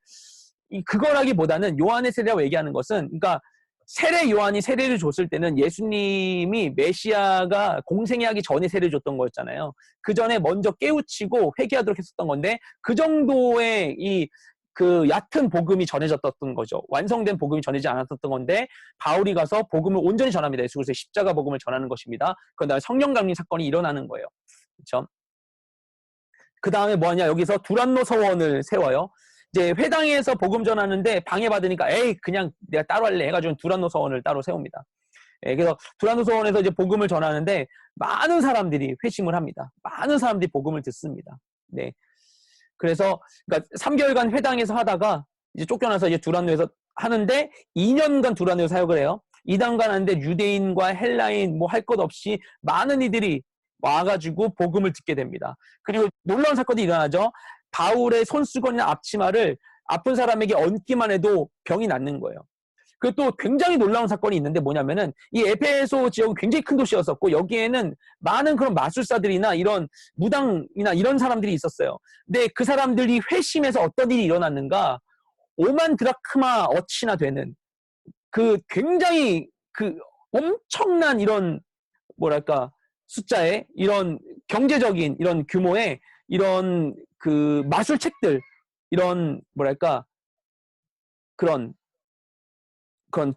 그거라기보다는 요한의 세례라고 얘기하는 것은 그러니까 세례 요한이 세례를 줬을 때는 예수님이 메시아가 공생이 하기 전에 세례를 줬던 거였잖아요. 그 전에 먼저 깨우치고 회개하도록 했었던 건데 그 정도의 그 얕은 복음이 전해졌던 거죠. 완성된 복음이 전해지지 않았던 건데 바울이 가서 복음을 온전히 전합니다. 예수 그리스도의 십자가 복음을 전하는 것입니다. 그다음에 성령 강림 사건이 일어나는 거예요. 그렇죠? 그 다음에 뭐하냐? 여기서 두란노 서원을 세워요. 이제 회당에서 복음 전하는데 방해받으니까 에이 그냥 내가 따로 할래 해가지고 두란노 서원을 따로 세웁니다. 그래서 두란노 서원에서 이제 복음을 전하는데 많은 사람들이 회심을 합니다. 많은 사람들이 복음을 듣습니다. 네. 그래서 그러니까 3개월간 회당에서 하다가 이제 쫓겨나서 이제 두란노에서 하는데 2년간 두란노에서 사역을 해요. 2년간 하는데 유대인과 헬라인 뭐 할 것 없이 많은 이들이 와가지고 복음을 듣게 됩니다. 그리고 놀라운 사건이 일어나죠. 바울의 손수건이나 앞치마를 아픈 사람에게 얹기만 해도 병이 낫는 거예요. 그리고 또 굉장히 놀라운 사건이 있는데 뭐냐면은 이 에베소 지역은 굉장히 큰 도시였었고 여기에는 많은 그런 마술사들이나 이런 무당이나 이런 사람들이 있었어요. 근데 그 사람들이 회심해서 어떤 일이 일어났는가 5만 드라크마 어치나 되는 그 굉장히 그 엄청난 이런 뭐랄까 숫자의 이런 경제적인 이런 규모의 이런 그 마술책들 이런 뭐랄까 그런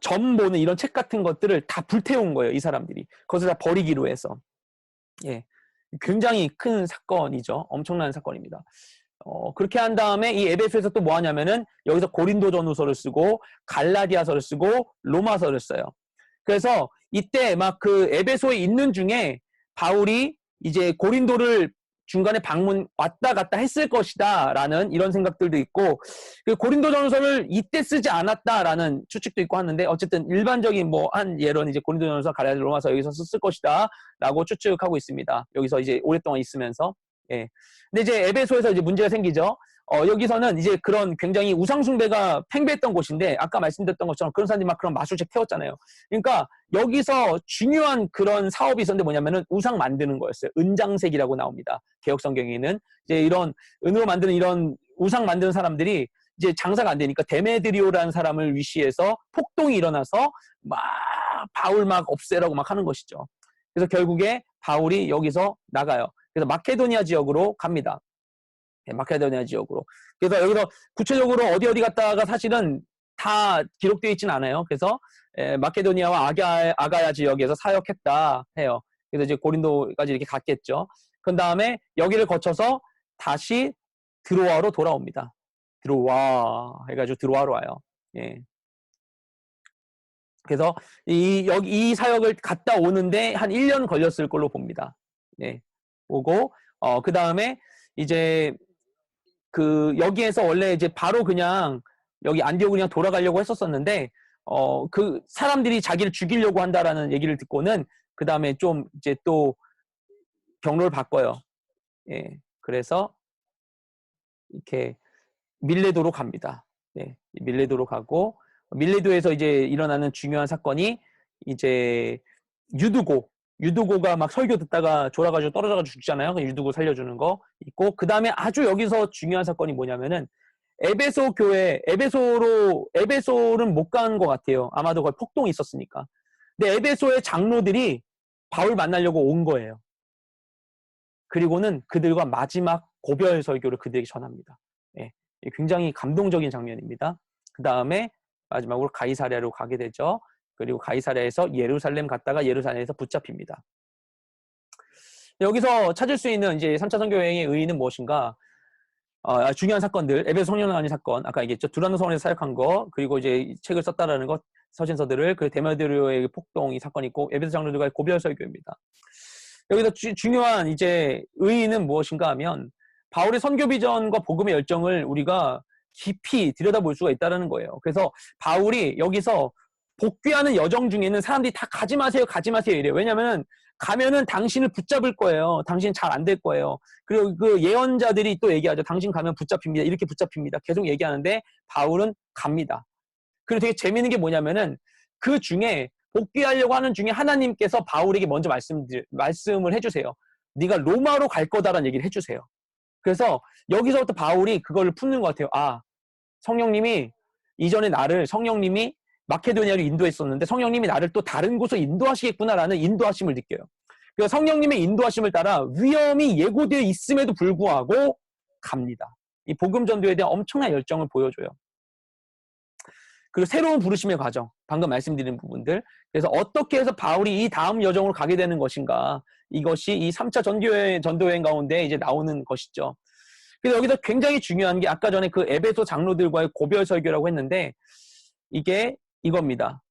점 보는 이런 책 같은 것들을 다 불태운 거예요. 이 사람들이 그것을 다 버리기로 해서 예 굉장히 큰 사건이죠. 엄청난 사건입니다. 그렇게 한 다음에 이 에베소에서 또 뭐 하냐면은 여기서 고린도전후서를 쓰고 갈라디아서를 쓰고 로마서를 써요. 그래서 이때 막 그 에베소에 있는 중에 바울이 이제 고린도를 중간에 방문 왔다 갔다 했을 것이다 라는 이런 생각들도 있고 그 고린도전서를 이때 쓰지 않았다라는 추측도 있고 하는데 어쨌든 일반적인 뭐 한 예로는 이제 고린도전서 갈라디아 로마서 여기서 썼을 것이다 라고 추측하고 있습니다. 여기서 이제 오랫동안 있으면서 예. 근데 이제 에베소에서 이제 문제가 생기죠. 여기서는 이제 그런 굉장히 우상숭배가 팽배했던 곳인데 아까 말씀드렸던 것처럼 그런 사람들이 막 그런 마술책 태웠잖아요. 그러니까 여기서 중요한 그런 사업이 있었는데 뭐냐면은 우상 만드는 거였어요. 은장색이라고 나옵니다. 개혁 성경에는 이제 이런 은으로 만드는 이런 우상 만드는 사람들이 이제 장사가 안 되니까 데메드리오라는 사람을 위시해서 폭동이 일어나서 막 바울 막 없애라고 막 하는 것이죠. 그래서 결국에 바울이 여기서 나가요. 그래서 마케도니아 지역으로 갑니다. 마케도니아 지역으로. 그래서 여기서 구체적으로 어디 갔다가 사실은 다 기록되어 있지는 않아요. 그래서 마케도니아와 아가야 지역에서 사역했다 해요. 그래서 이제 고린도까지 이렇게 갔겠죠. 그 다음에 여기를 거쳐서 다시 드로아로 돌아옵니다. 드로아 해가지고 드로아로 와요. 예. 그래서 이 사역을 갔다 오는데 한 1년 걸렸을 걸로 봅니다. 예. 오고 그 다음에 이제 여기에서 원래 이제 바로 그냥 여기 안디옥 그냥 돌아가려고 했었었는데 그 사람들이 자기를 죽이려고 한다라는 얘기를 듣고는 그 다음에 좀 이제 또 경로를 바꿔요. 예. 그래서 이렇게 밀레도로 갑니다. 예. 밀레도로 가고 밀레도에서 이제 일어나는 중요한 사건이 이제 유두고가 막 설교 듣다가 졸아가지고 떨어져가지고 죽잖아요. 유두고 살려주는 거 있고 그 다음에 아주 여기서 중요한 사건이 뭐냐면은 에베소 교회 에베소는 못 간 것 같아요. 아마도 거기 폭동이 있었으니까. 근데 에베소의 장로들이 바울 만나려고 온 거예요. 그리고는 그들과 마지막 고별 설교를 그들에게 전합니다. 예, 굉장히 감동적인 장면입니다. 그 다음에 마지막으로 가이사랴로 가게 되죠. 그리고 가이사랴에서 예루살렘 갔다가 예루살렘에서 붙잡힙니다. 여기서 찾을 수 있는 이제 3차 선교 여행의 의의는 무엇인가? 중요한 사건들, 에베소 성령 강림 사건, 아까 얘기했죠. 두란노 성원에서 사역한 거, 그리고 이제 책을 썼다라는 것, 서신서들을, 그 데메드리오의 폭동이 사건이 있고, 에베소 장로들과의 고별 설교입니다. 여기서 중요한 이제 의의는 무엇인가 하면, 바울의 선교 비전과 복음의 열정을 우리가 깊이 들여다볼 수가 있다는 거예요. 그래서 바울이 여기서 복귀하는 여정 중에는 사람들이 다 가지 마세요 이래요. 왜냐면은 가면은 당신을 붙잡을 거예요. 당신 잘 안 될 거예요. 그리고 그 예언자들이 또 얘기하죠. 당신 가면 붙잡힙니다. 이렇게 붙잡힙니다. 계속 얘기하는데 바울은 갑니다. 그리고 되게 재밌는 게 뭐냐면은 그 중에 복귀하려고 하는 중에 하나님께서 바울에게 먼저 말씀을 해주세요. 네가 로마로 갈 거다라는 얘기를 해주세요. 그래서 여기서부터 바울이 그걸 푸는 것 같아요. 아, 성령님이 이전에 성령님이 마케도니아로 인도했었는데 성령님이 나를 또 다른 곳으로 인도하시겠구나라는 인도하심을 느껴요. 그래서 성령님의 인도하심을 따라 위험이 예고되어 있음에도 불구하고 갑니다. 이 복음 전도에 대한 엄청난 열정을 보여줘요. 그리고 새로운 부르심의 과정, 방금 말씀드린 부분들. 그래서 어떻게 해서 바울이 이 다음 여정으로 가게 되는 것인가, 이것이 이 3차 전도여행 가운데 이제 나오는 것이죠. 그래서 여기서 굉장히 중요한 게 아까 전에 그 에베소 장로들과의 고별 설교라고 했는데 이게 이겁니다.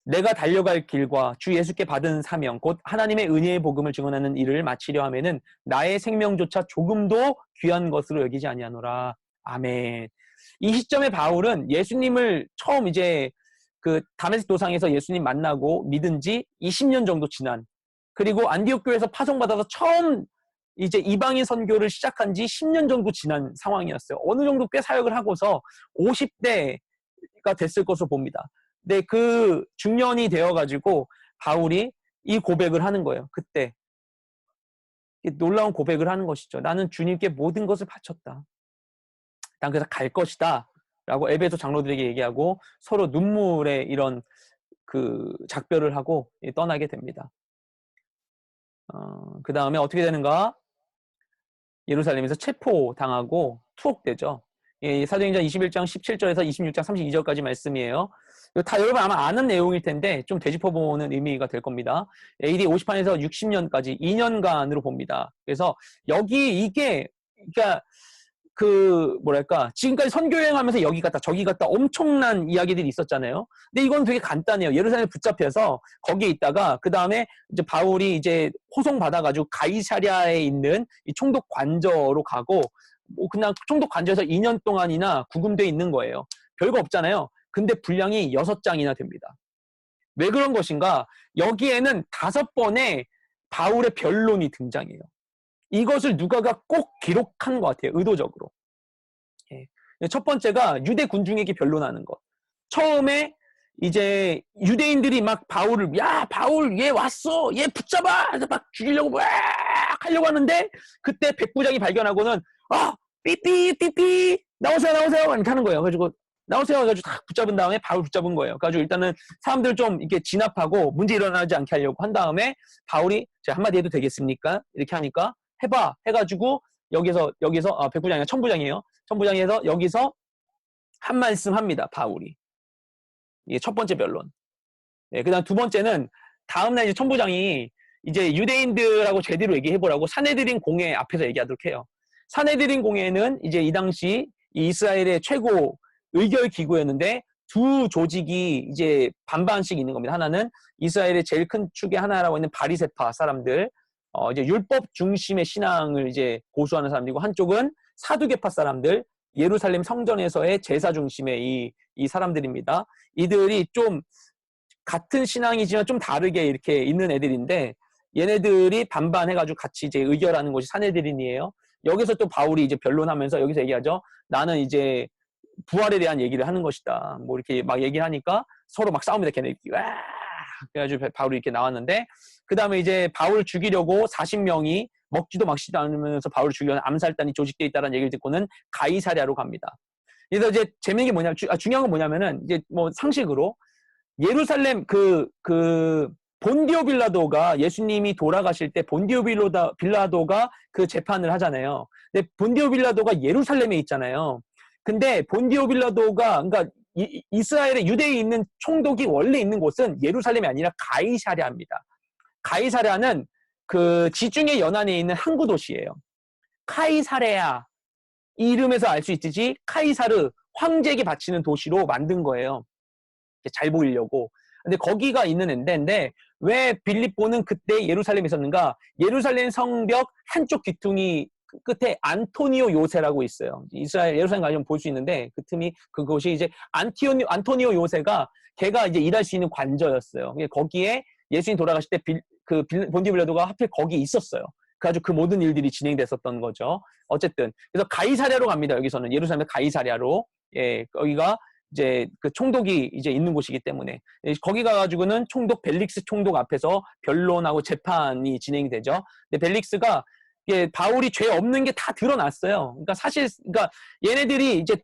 내가 달려갈 길과 주 예수께 받은 사명, 곧 하나님의 은혜의 복음을 증언하는 일을 마치려 하면은 나의 생명조차 조금도 귀한 것으로 여기지 아니하노라. 아멘. 이 시점에 바울은 예수님을 처음 이제 그 다메섹 도상에서 예수님 만나고 믿은 지 20년 정도 지난, 그리고 안디옥 교회에서 파송받아서 처음 이제 이방인 선교를 시작한 지 10년 정도 지난 상황이었어요. 어느 정도 꽤 사역을 하고서 50대가 됐을 것으로 봅니다. 근데 그 중년이 되어가지고 바울이 이 고백을 하는 거예요. 그때 놀라운 고백을 하는 것이죠. 나는 주님께 모든 것을 바쳤다. 난 그래서 갈 것이다 라고 에베소 장로들에게 얘기하고 서로 눈물의 이런 그 작별을 하고 떠나게 됩니다. 그 다음에 어떻게 되는가? 예루살렘에서 체포당하고 투옥되죠. 사도행전 21장 17절에서 26장 32절까지 말씀이에요. 다 여러분 아마 아는 내용일 텐데 좀 되짚어보는 의미가 될 겁니다. AD 50판에서 60년까지 2년간으로 봅니다. 그래서 여기 이게 그러니까 그 뭐랄까 지금까지 선교여행하면서 여기 갔다 저기 갔다 엄청난 이야기들이 있었잖아요. 근데 이건 되게 간단해요. 예루살렘에 붙잡혀서 거기에 있다가 그 다음에 이제 바울이 이제 호송 받아가지고 가이사랴에 있는 이 총독 관저로 가고 뭐 그냥 총독 관저에서 2년 동안이나 구금돼 있는 거예요. 별거 없잖아요. 근데 분량이 6장이나 됩니다. 왜 그런 것인가? 여기에는 5번의 바울의 변론이 등장해요. 이것을 누가가 꼭 기록한 것 같아요. 의도적으로. 첫 번째가 유대 군중에게 변론하는 것. 처음에 이제 유대인들이 막 바울을 야 바울 얘 왔어 얘 붙잡아 그래서 막 죽이려고 막 하려고 하는데 그때 백부장이 발견하고는 삐삐 나오세요 이렇게 하는 거예요. 그래가지고 나오세요 해가지고 딱 붙잡은 다음에 바울 붙잡은 거예요. 그래가지고 일단은 사람들 좀 이렇게 진압하고 문제 일어나지 않게 하려고 한 다음에 바울이 제가 한마디 해도 되겠습니까? 이렇게 하니까 해봐 해가지고 여기서 백부장이 아니라 천부장이에요. 천부장이 해서 여기서 한 말씀 합니다. 바울이. 이게 첫 번째 변론. 그 다음 두 번째는 다음날 이제 천부장이 이제 유대인들하고 제대로 얘기해보라고 사내들인 공회 앞에서 얘기하도록 해요. 사내들인 공회는 이제 이 당시 이스라엘의 최고 의결 기구였는데 두 조직이 이제 반반씩 있는 겁니다. 하나는 이스라엘의 제일 큰 축의 하나라고 있는 바리새파 사람들, 이제 율법 중심의 신앙을 이제 고수하는 사람들이고 한쪽은 사두개파 사람들, 예루살렘 성전에서의 제사 중심의 이 사람들입니다. 이들이 좀 같은 신앙이지만 좀 다르게 이렇게 있는 애들인데 얘네들이 반반해가지고 같이 이제 의결하는 것이 사내들인이에요. 여기서 또 바울이 이제 변론하면서 여기서 얘기하죠. 나는 이제 부활에 대한 얘기를 하는 것이다. 뭐 이렇게 막 얘기를 하니까 서로 막 싸웁니다. 걔네들이. 와! 그래가지고 바울이 이렇게 나왔는데 그 다음에 이제 바울 죽이려고 40명이 먹지도 막지도 않으면서 바울을 죽이려는 암살단이 조직되어 있다는 얘기를 듣고는 가이사랴로 갑니다. 그래서 이제 재밌는 게 뭐냐면 중요한 건 뭐냐면은 이제 뭐 상식으로 예루살렘 본디오 빌라도가 예수님이 돌아가실 때 본디오 빌라도가 그 재판을 하잖아요. 근데 본디오 빌라도가 예루살렘에 있잖아요. 근데 본디오 빌라도가 그러니까 이스라엘의 유대에 있는 총독이 원래 있는 곳은 예루살렘이 아니라 가이사랴입니다. 가이사랴는 그 지중해 연안에 있는 항구 도시예요. 카이사레아 이 이름에서 알 수 있듯이 카이사르 황제에게 바치는 도시로 만든 거예요. 잘 보이려고. 근데 거기가 있는 데인데 왜 빌립보는 그때 예루살렘에 있었는가? 예루살렘 성벽 한쪽 귀퉁이 끝에 안토니오 요새라고 있어요. 이스라엘 예루살렘 가시면 볼 수 있는데 그곳이 이제 안토니오 요새가 걔가 이제 일할 수 있는 관저였어요. 거기에 예수님 돌아가실 때 본디빌라도가 하필 거기 있었어요. 그래가지고 그 모든 일들이 진행됐었던 거죠. 어쨌든 그래서 가이사랴로 갑니다. 여기서는 예루살렘 가이사랴로. 예, 거기가 이제 그 총독이 이제 있는 곳이기 때문에 거기 가가지고는 총독 벨릭스 총독 앞에서 변론하고 재판이 진행이 되죠. 근데 벨릭스가 이게 바울이 죄 없는 게 다 드러났어요. 그러니까 사실 그러니까 얘네들이 이제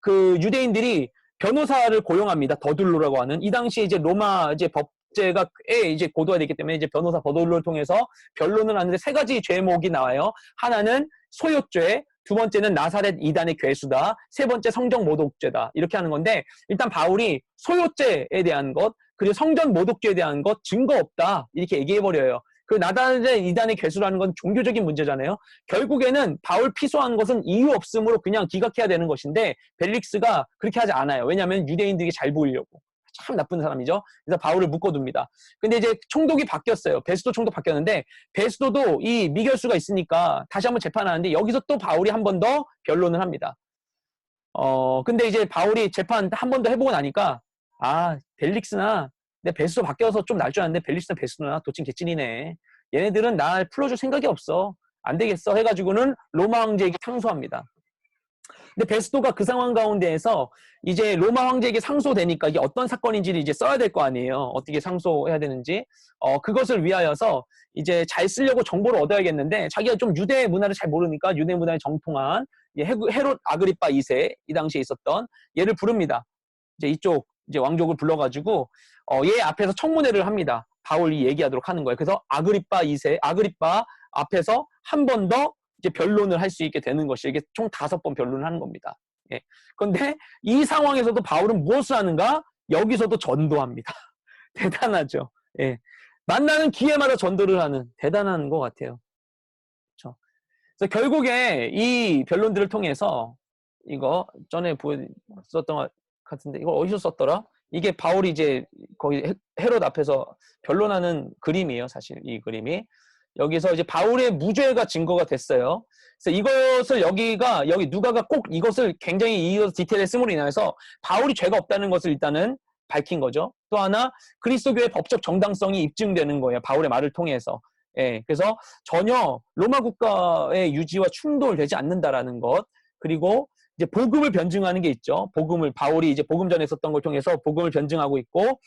그 유대인들이 변호사를 고용합니다. 더둘로라고 하는 이 당시에 이제 로마 이제 법제가 이제 고도화 되기 때문에 이제 변호사 더둘로를 통해서 변론을 하는데 세 가지 죄목이 나와요. 하나는 소요죄, 두 번째는 나사렛 이단의 괴수다, 세 번째 성전 모독죄다. 이렇게 하는 건데 일단 바울이 소요죄에 대한 것 그리고 성전 모독죄에 대한 것 증거 없다 이렇게 얘기해 버려요. 그 나사렛 이단의 괴수라는 건 종교적인 문제잖아요. 결국에는 바울 피소한 것은 이유 없음으로 그냥 기각해야 되는 것인데 벨릭스가 그렇게 하지 않아요. 왜냐하면 유대인들이 잘 보이려고. 참 나쁜 사람이죠. 그래서 바울을 묶어둡니다. 근데 이제 총독이 바뀌었어요. 베스도 총독 바뀌었는데 베스도도 이 미결수가 있으니까 다시 한번 재판하는데 여기서 또 바울이 한 번 더 변론을 합니다. 근데 이제 바울이 재판 한 번 더 해보고 나니까 벨릭스나 내 베스도 바뀌어서 좀 날 줄 알았는데 벨릭스나 베스도나 도찐 개찐이네. 얘네들은 날 풀어줄 생각이 없어. 안 되겠어 해가지고는 로마 황제에게 상소합니다. 근데 베스도가 그 상황 가운데에서 이제 로마 황제에게 상소되니까 이게 어떤 사건인지를 이제 써야 될 거 아니에요. 어떻게 상소해야 되는지. 그것을 위하여서 이제 잘 쓰려고 정보를 얻어야겠는데 자기가 좀 유대 문화를 잘 모르니까 유대 문화에 정통한 헤롯 아그리파 2세 이 당시에 있었던 얘를 부릅니다. 이제 이쪽 이제 왕족을 불러가지고 얘 앞에서 청문회를 합니다. 바울이 얘기하도록 하는 거예요. 그래서 아그리파 2세 아그리파 앞에서 한 번 더 이제 변론을 할 수 있게 되는 것이 이게 총 5번 변론을 하는 겁니다. 예. 그런데 이 상황에서도 바울은 무엇을 하는가? 여기서도 전도합니다. 대단하죠. 예. 만나는 기회마다 전도를 하는 대단한 것 같아요. 그렇죠. 그래서 결국에 이 변론들을 통해서 이거 전에 보였었던 것 같은데 이거 어디서 썼더라? 이게 바울이 이제 거기 헤롯 앞에서 변론하는 그림이에요. 사실 이 그림이. 여기서 이제 바울의 무죄가 증거가 됐어요. 그래서 이것을 여기 누가가 꼭 이것을 굉장히 이 디테일에 쓰므로 인해서 바울이 죄가 없다는 것을 일단은 밝힌 거죠. 또 하나 그리스도교의 법적 정당성이 입증되는 거예요. 바울의 말을 통해서. 예, 그래서 전혀 로마 국가의 유지와 충돌되지 않는다라는 것. 그리고 이제 복음을 변증하는 게 있죠. 바울이 이제 복음 전에 썼던 걸 통해서 복음을 변증하고 있고,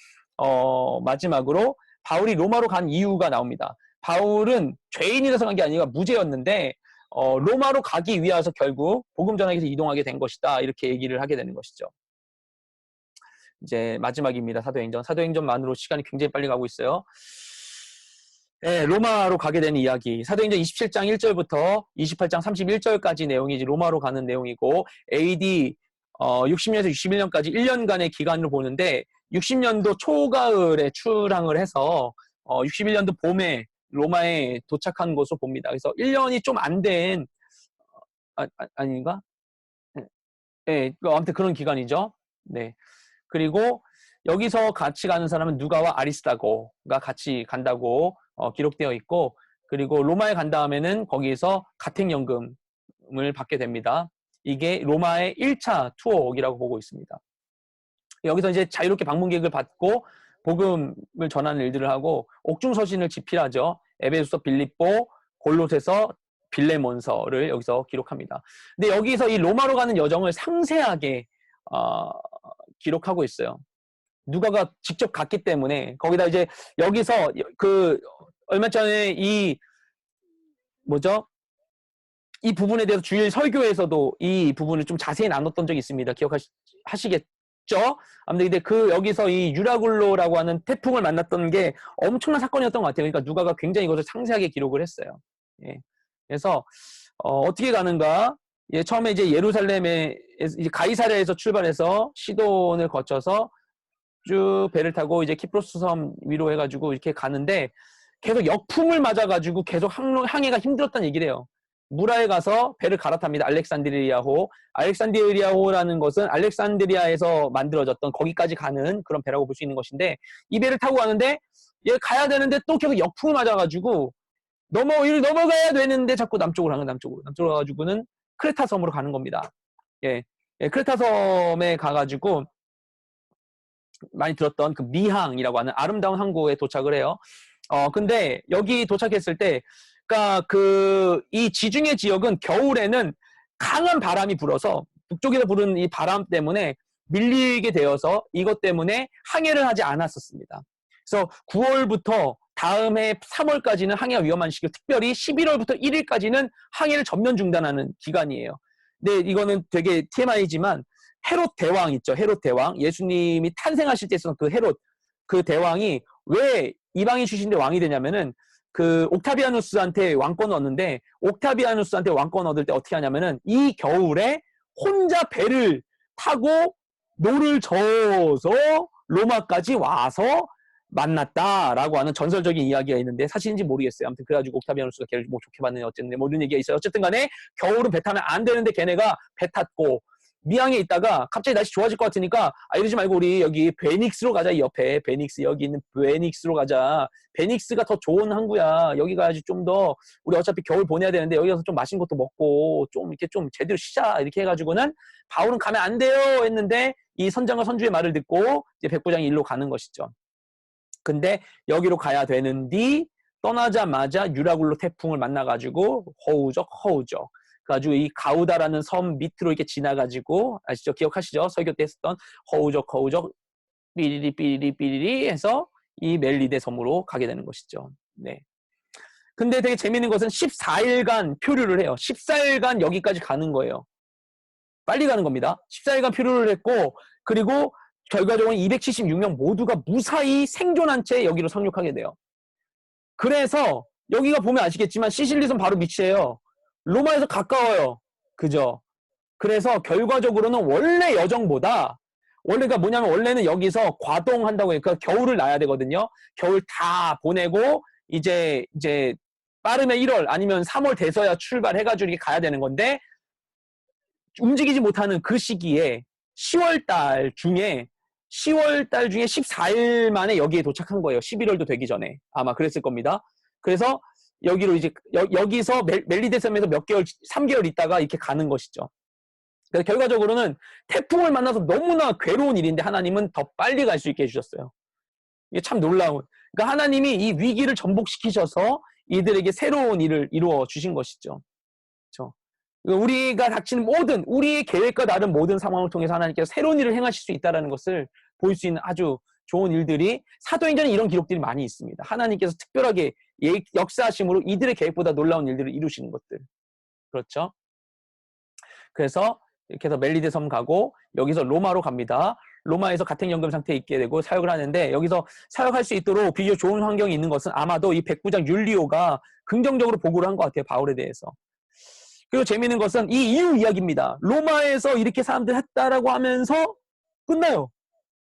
마지막으로 바울이 로마로 간 이유가 나옵니다. 바울은 죄인이라서 간 게 아니라 무죄였는데 로마로 가기 위해서 결국 복음 전하기 위해서 이동하게 된 것이다. 이렇게 얘기를 하게 되는 것이죠. 이제 마지막입니다. 사도행전. 사도행전만으로 시간이 굉장히 빨리 가고 있어요. 네, 로마로 가게 된 이야기. 사도행전 27장 1절부터 28장 31절까지 내용이 이제 로마로 가는 내용이고 AD 60년에서 61년까지 1년간의 기간으로 보는데 60년도 초가을에 출항을 해서 61년도 봄에 로마에 도착한 것으로 봅니다. 그래서 1년이 좀 안 된 아닌가? 네, 아무튼 그런 기간이죠. 네. 그리고 여기서 같이 가는 사람은 누가와 아리스다고가 같이 간다고 기록되어 있고 그리고 로마에 간 다음에는 거기에서 가택연금을 받게 됩니다. 이게 로마의 1차 투어이라고 보고 있습니다. 여기서 이제 자유롭게 방문객을 받고 복음을 전하는 일들을 하고 옥중서신을 집필하죠. 에베소서, 빌립보, 골로새서, 빌레몬서를 여기서 기록합니다. 근데 여기서 이 로마로 가는 여정을 상세하게 기록하고 있어요. 누가가 직접 갔기 때문에 거기다 이제 여기서 그 얼마 전에 이 부분에 대해서 주일 설교에서도 이 부분을 좀 자세히 나눴던 적이 있습니다. 기억하시겠죠? 아무튼 근데 여기서 이 유라굴로라고 하는 태풍을 만났던 게 엄청난 사건이었던 것 같아요. 그러니까 누가가 굉장히 이것을 상세하게 기록을 했어요. 예. 그래서 어떻게 가는가? 예, 처음에 이제 예루살렘에 이제 가이사랴에서 출발해서 시돈을 거쳐서 쭉 배를 타고 이제 키프로스 섬 위로 해가지고 이렇게 가는데 계속 역풍을 맞아가지고 계속 항해가 힘들었다는 얘기를 해요. 무라에 가서 배를 갈아탑니다. 알렉산드리아호라는 것은 알렉산드리아에서 만들어졌던 거기까지 가는 그런 배라고 볼 수 있는 것인데 이 배를 타고 가는데 얘 가야 되는데 또 계속 역풍을 맞아가지고 넘어가야 되는데 자꾸 남쪽으로 가는 남쪽으로 가가지고는 크레타 섬으로 가는 겁니다. 예, 크레타 섬에 가가지고 많이 들었던 그 미항이라고 하는 아름다운 항구에 도착을 해요. 근데 여기 도착했을 때, 그러니까 이 지중해 지역은 겨울에는 강한 바람이 불어서 북쪽에서 부는 이 바람 때문에 밀리게 되어서 이것 때문에 항해를 하지 않았었습니다. 그래서 9월부터 다음 해 3월까지는 항해가 위험한 시기, 특별히 11월부터 1일까지는 항해를 전면 중단하는 기간이에요. 근데 이거는 되게 TMI지만 헤롯 대왕 있죠. 헤롯 대왕. 예수님이 탄생하실 때 있었던 그 헤롯, 그 대왕이 왜 이방인 출신인데 왕이 되냐면은 그 옥타비아누스한테 왕권을 얻는데, 옥타비아누스한테 왕권 얻을 때 어떻게 하냐면은 이 겨울에 혼자 배를 타고 노를 저어서 로마까지 와서 만났다라고 하는 전설적인 이야기가 있는데 사실인지 모르겠어요. 아무튼 그래가지고 옥타비아누스가 걔를 뭐 좋게 봤느냐 어쨌든 모든 얘기가 있어요. 어쨌든 간에 겨울은 배 타면 안 되는데 걔네가 배 탔고, 미항에 있다가 갑자기 날씨 좋아질 것 같으니까 이러지 말고 우리 여기 베닉스로 가자. 이 옆에 베닉스, 여기 있는 베닉스로 가자. 베닉스가 더 좋은 항구야. 여기 가야지 좀 더, 우리 어차피 겨울 보내야 되는데 여기 가서 좀 맛있는 것도 먹고 좀 이렇게 좀 제대로 쉬자. 이렇게 해가지고는 바울은 가면 안 돼요 했는데 이 선장과 선주의 말을 듣고 이제 백부장이 일로 가는 것이죠. 근데 여기로 가야 되는데 떠나자마자 유라굴로 태풍을 만나가지고 허우적 그래가지고 이 가우다라는 섬 밑으로 이렇게 지나가지고, 아시죠? 기억하시죠? 설교 때 했었던 허우적 삐리리 해서 이 멜리데 섬으로 가게 되는 것이죠. 네. 근데 되게 재밌는 것은 14일간 표류를 해요. 14일간 여기까지 가는 거예요. 빨리 가는 겁니다. 14일간 표류를 했고, 그리고 결과적으로 276명 모두가 무사히 생존한 채 여기로 상륙하게 돼요. 그래서 여기가 보면 아시겠지만 시실리섬 바로 밑이에요. 로마에서 가까워요. 그죠? 그래서 결과적으로는 원래 여정보다, 원래가 뭐냐면 원래는 여기서 과동한다고 해요. 그러니까 겨울을 나야 되거든요. 겨울 다 보내고 이제 빠르면 1월 아니면 3월 돼서야 출발해가지고 이렇게 가야 되는 건데, 움직이지 못하는 그 시기에 10월 중에 14일 만에 여기에 도착한 거예요. 11월도 되기 전에. 아마 그랬을 겁니다. 그래서 여기로 이제 여기서 멜리데 섬에서 몇 개월, 3개월 있다가 이렇게 가는 것이죠. 그래서 결과적으로는 태풍을 만나서 너무나 괴로운 일인데 하나님은 더 빨리 갈 수 있게 해주셨어요. 이게 참 놀라운. 그러니까 하나님이 이 위기를 전복시키셔서 이들에게 새로운 일을 이루어 주신 것이죠. 그렇죠? 우리가 닥치는 모든, 우리의 계획과 다른 모든 상황을 통해서 하나님께서 새로운 일을 행하실 수 있다는 것을 보일 수 있는 아주 좋은 일들이, 사도행전에 이런 기록들이 많이 있습니다. 하나님께서 특별하게 역사하심으로 이들의 계획보다 놀라운 일들을 이루시는 것들. 그렇죠? 그래서 이렇게 해서 멜리데 섬 가고 여기서 로마로 갑니다. 로마에서 가택연금 상태에 있게 되고 사역을 하는데, 여기서 사역할 수 있도록 비교적 좋은 환경이 있는 것은 아마도 이 백부장 율리오가 긍정적으로 보고를 한 것 같아요. 바울에 대해서. 그리고 재미있는 것은 이 이후 이야기입니다. 로마에서 이렇게 사람들 했다라고 하면서 끝나요.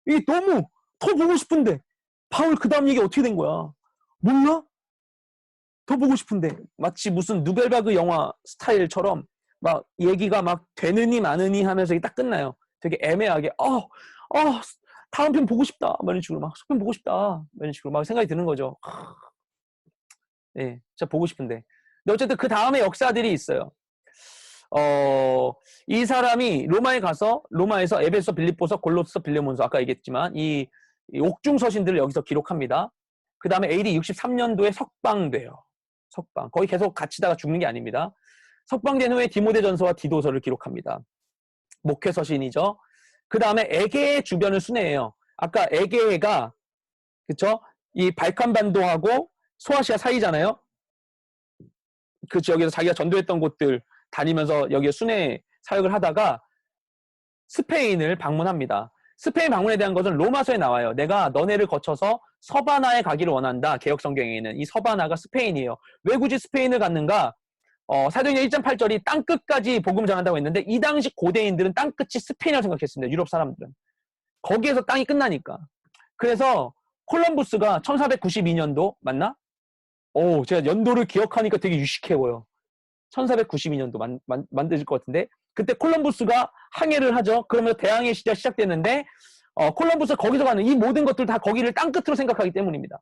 이게 너무 더 보고 싶은데 바울 그 다음 얘기 어떻게 된 거야? 몰라? 더 보고 싶은데 마치 무슨 누벨바그 영화 스타일처럼 막 얘기가 막 되느니 마느니 하면서 이게 딱 끝나요. 되게 애매하게 다음 편 보고 싶다 이런 식으로, 막 속편 보고 싶다 이런 식으로 막 생각이 드는 거죠. 네, 진짜 보고 싶은데. 근데 어쨌든 그 다음에 역사들이 있어요. 이 사람이 로마에 가서, 로마에서 에베소, 빌립보서, 골로새, 빌레몬서, 아까 얘기했지만 이 옥중 서신들을 여기서 기록합니다. 그 다음에 AD 63년도에 석방돼요. 석방. 거의 계속 갇히다가 죽는 게 아닙니다. 석방된 후에 디모데전서와 디도서를 기록합니다. 목회 서신이죠. 그 다음에 에게 주변을 순회해요. 아까 에게가, 그쵸? 이 발칸반도하고 소아시아 사이잖아요. 그 지역에서 자기가 전도했던 곳들 다니면서 여기에 순회 사역을 하다가 스페인을 방문합니다. 스페인 방문에 대한 것은 로마서에 나와요. 내가 너네를 거쳐서 서바나에 가기를 원한다. 개혁성경에는 이 서바나가 스페인이에요. 왜 굳이 스페인을 갔는가? 사도행전 1.8절이 땅끝까지 복음 전한다고 했는데, 이 당시 고대인들은 땅끝이 스페인이라고 생각했습니다. 유럽 사람들은. 거기에서 땅이 끝나니까. 그래서 콜럼부스가 1492년도 맞나? 제가 연도를 기억하니까 되게 유식해요. 1492년도 만드실 것 같은데, 그때 콜럼부스가 항해를 하죠. 그러면서 대항해 시대가 시작되는데, 콜럼부스가 거기서 가는 이 모든 것들 다 거기를 땅끝으로 생각하기 때문입니다.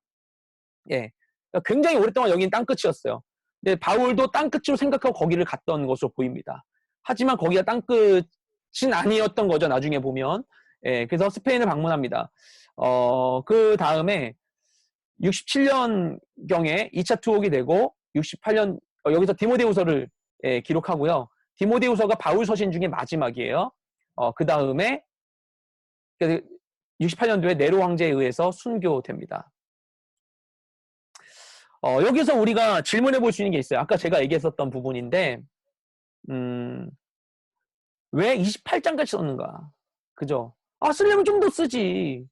예. 그러니까 굉장히 오랫동안 여기는 땅끝이었어요. 근데 바울도 땅끝으로 생각하고 거기를 갔던 것으로 보입니다. 하지만 거기가 땅끝은 아니었던 거죠. 나중에 보면. 예. 그래서 스페인을 방문합니다. 그 다음에 67년경에 2차 투옥이 되고 68년 여기서 디모데후서를 기록하고요. 디모데후서가 바울 서신 중에 마지막이에요. 그 다음에 68년도에 네로 황제에 의해서 순교됩니다. 여기서 우리가 질문해 볼 수 있는 게 있어요. 아까 제가 얘기했었던 부분인데 왜 28장까지 썼는가? 그죠? 쓰려면 좀 더 쓰지.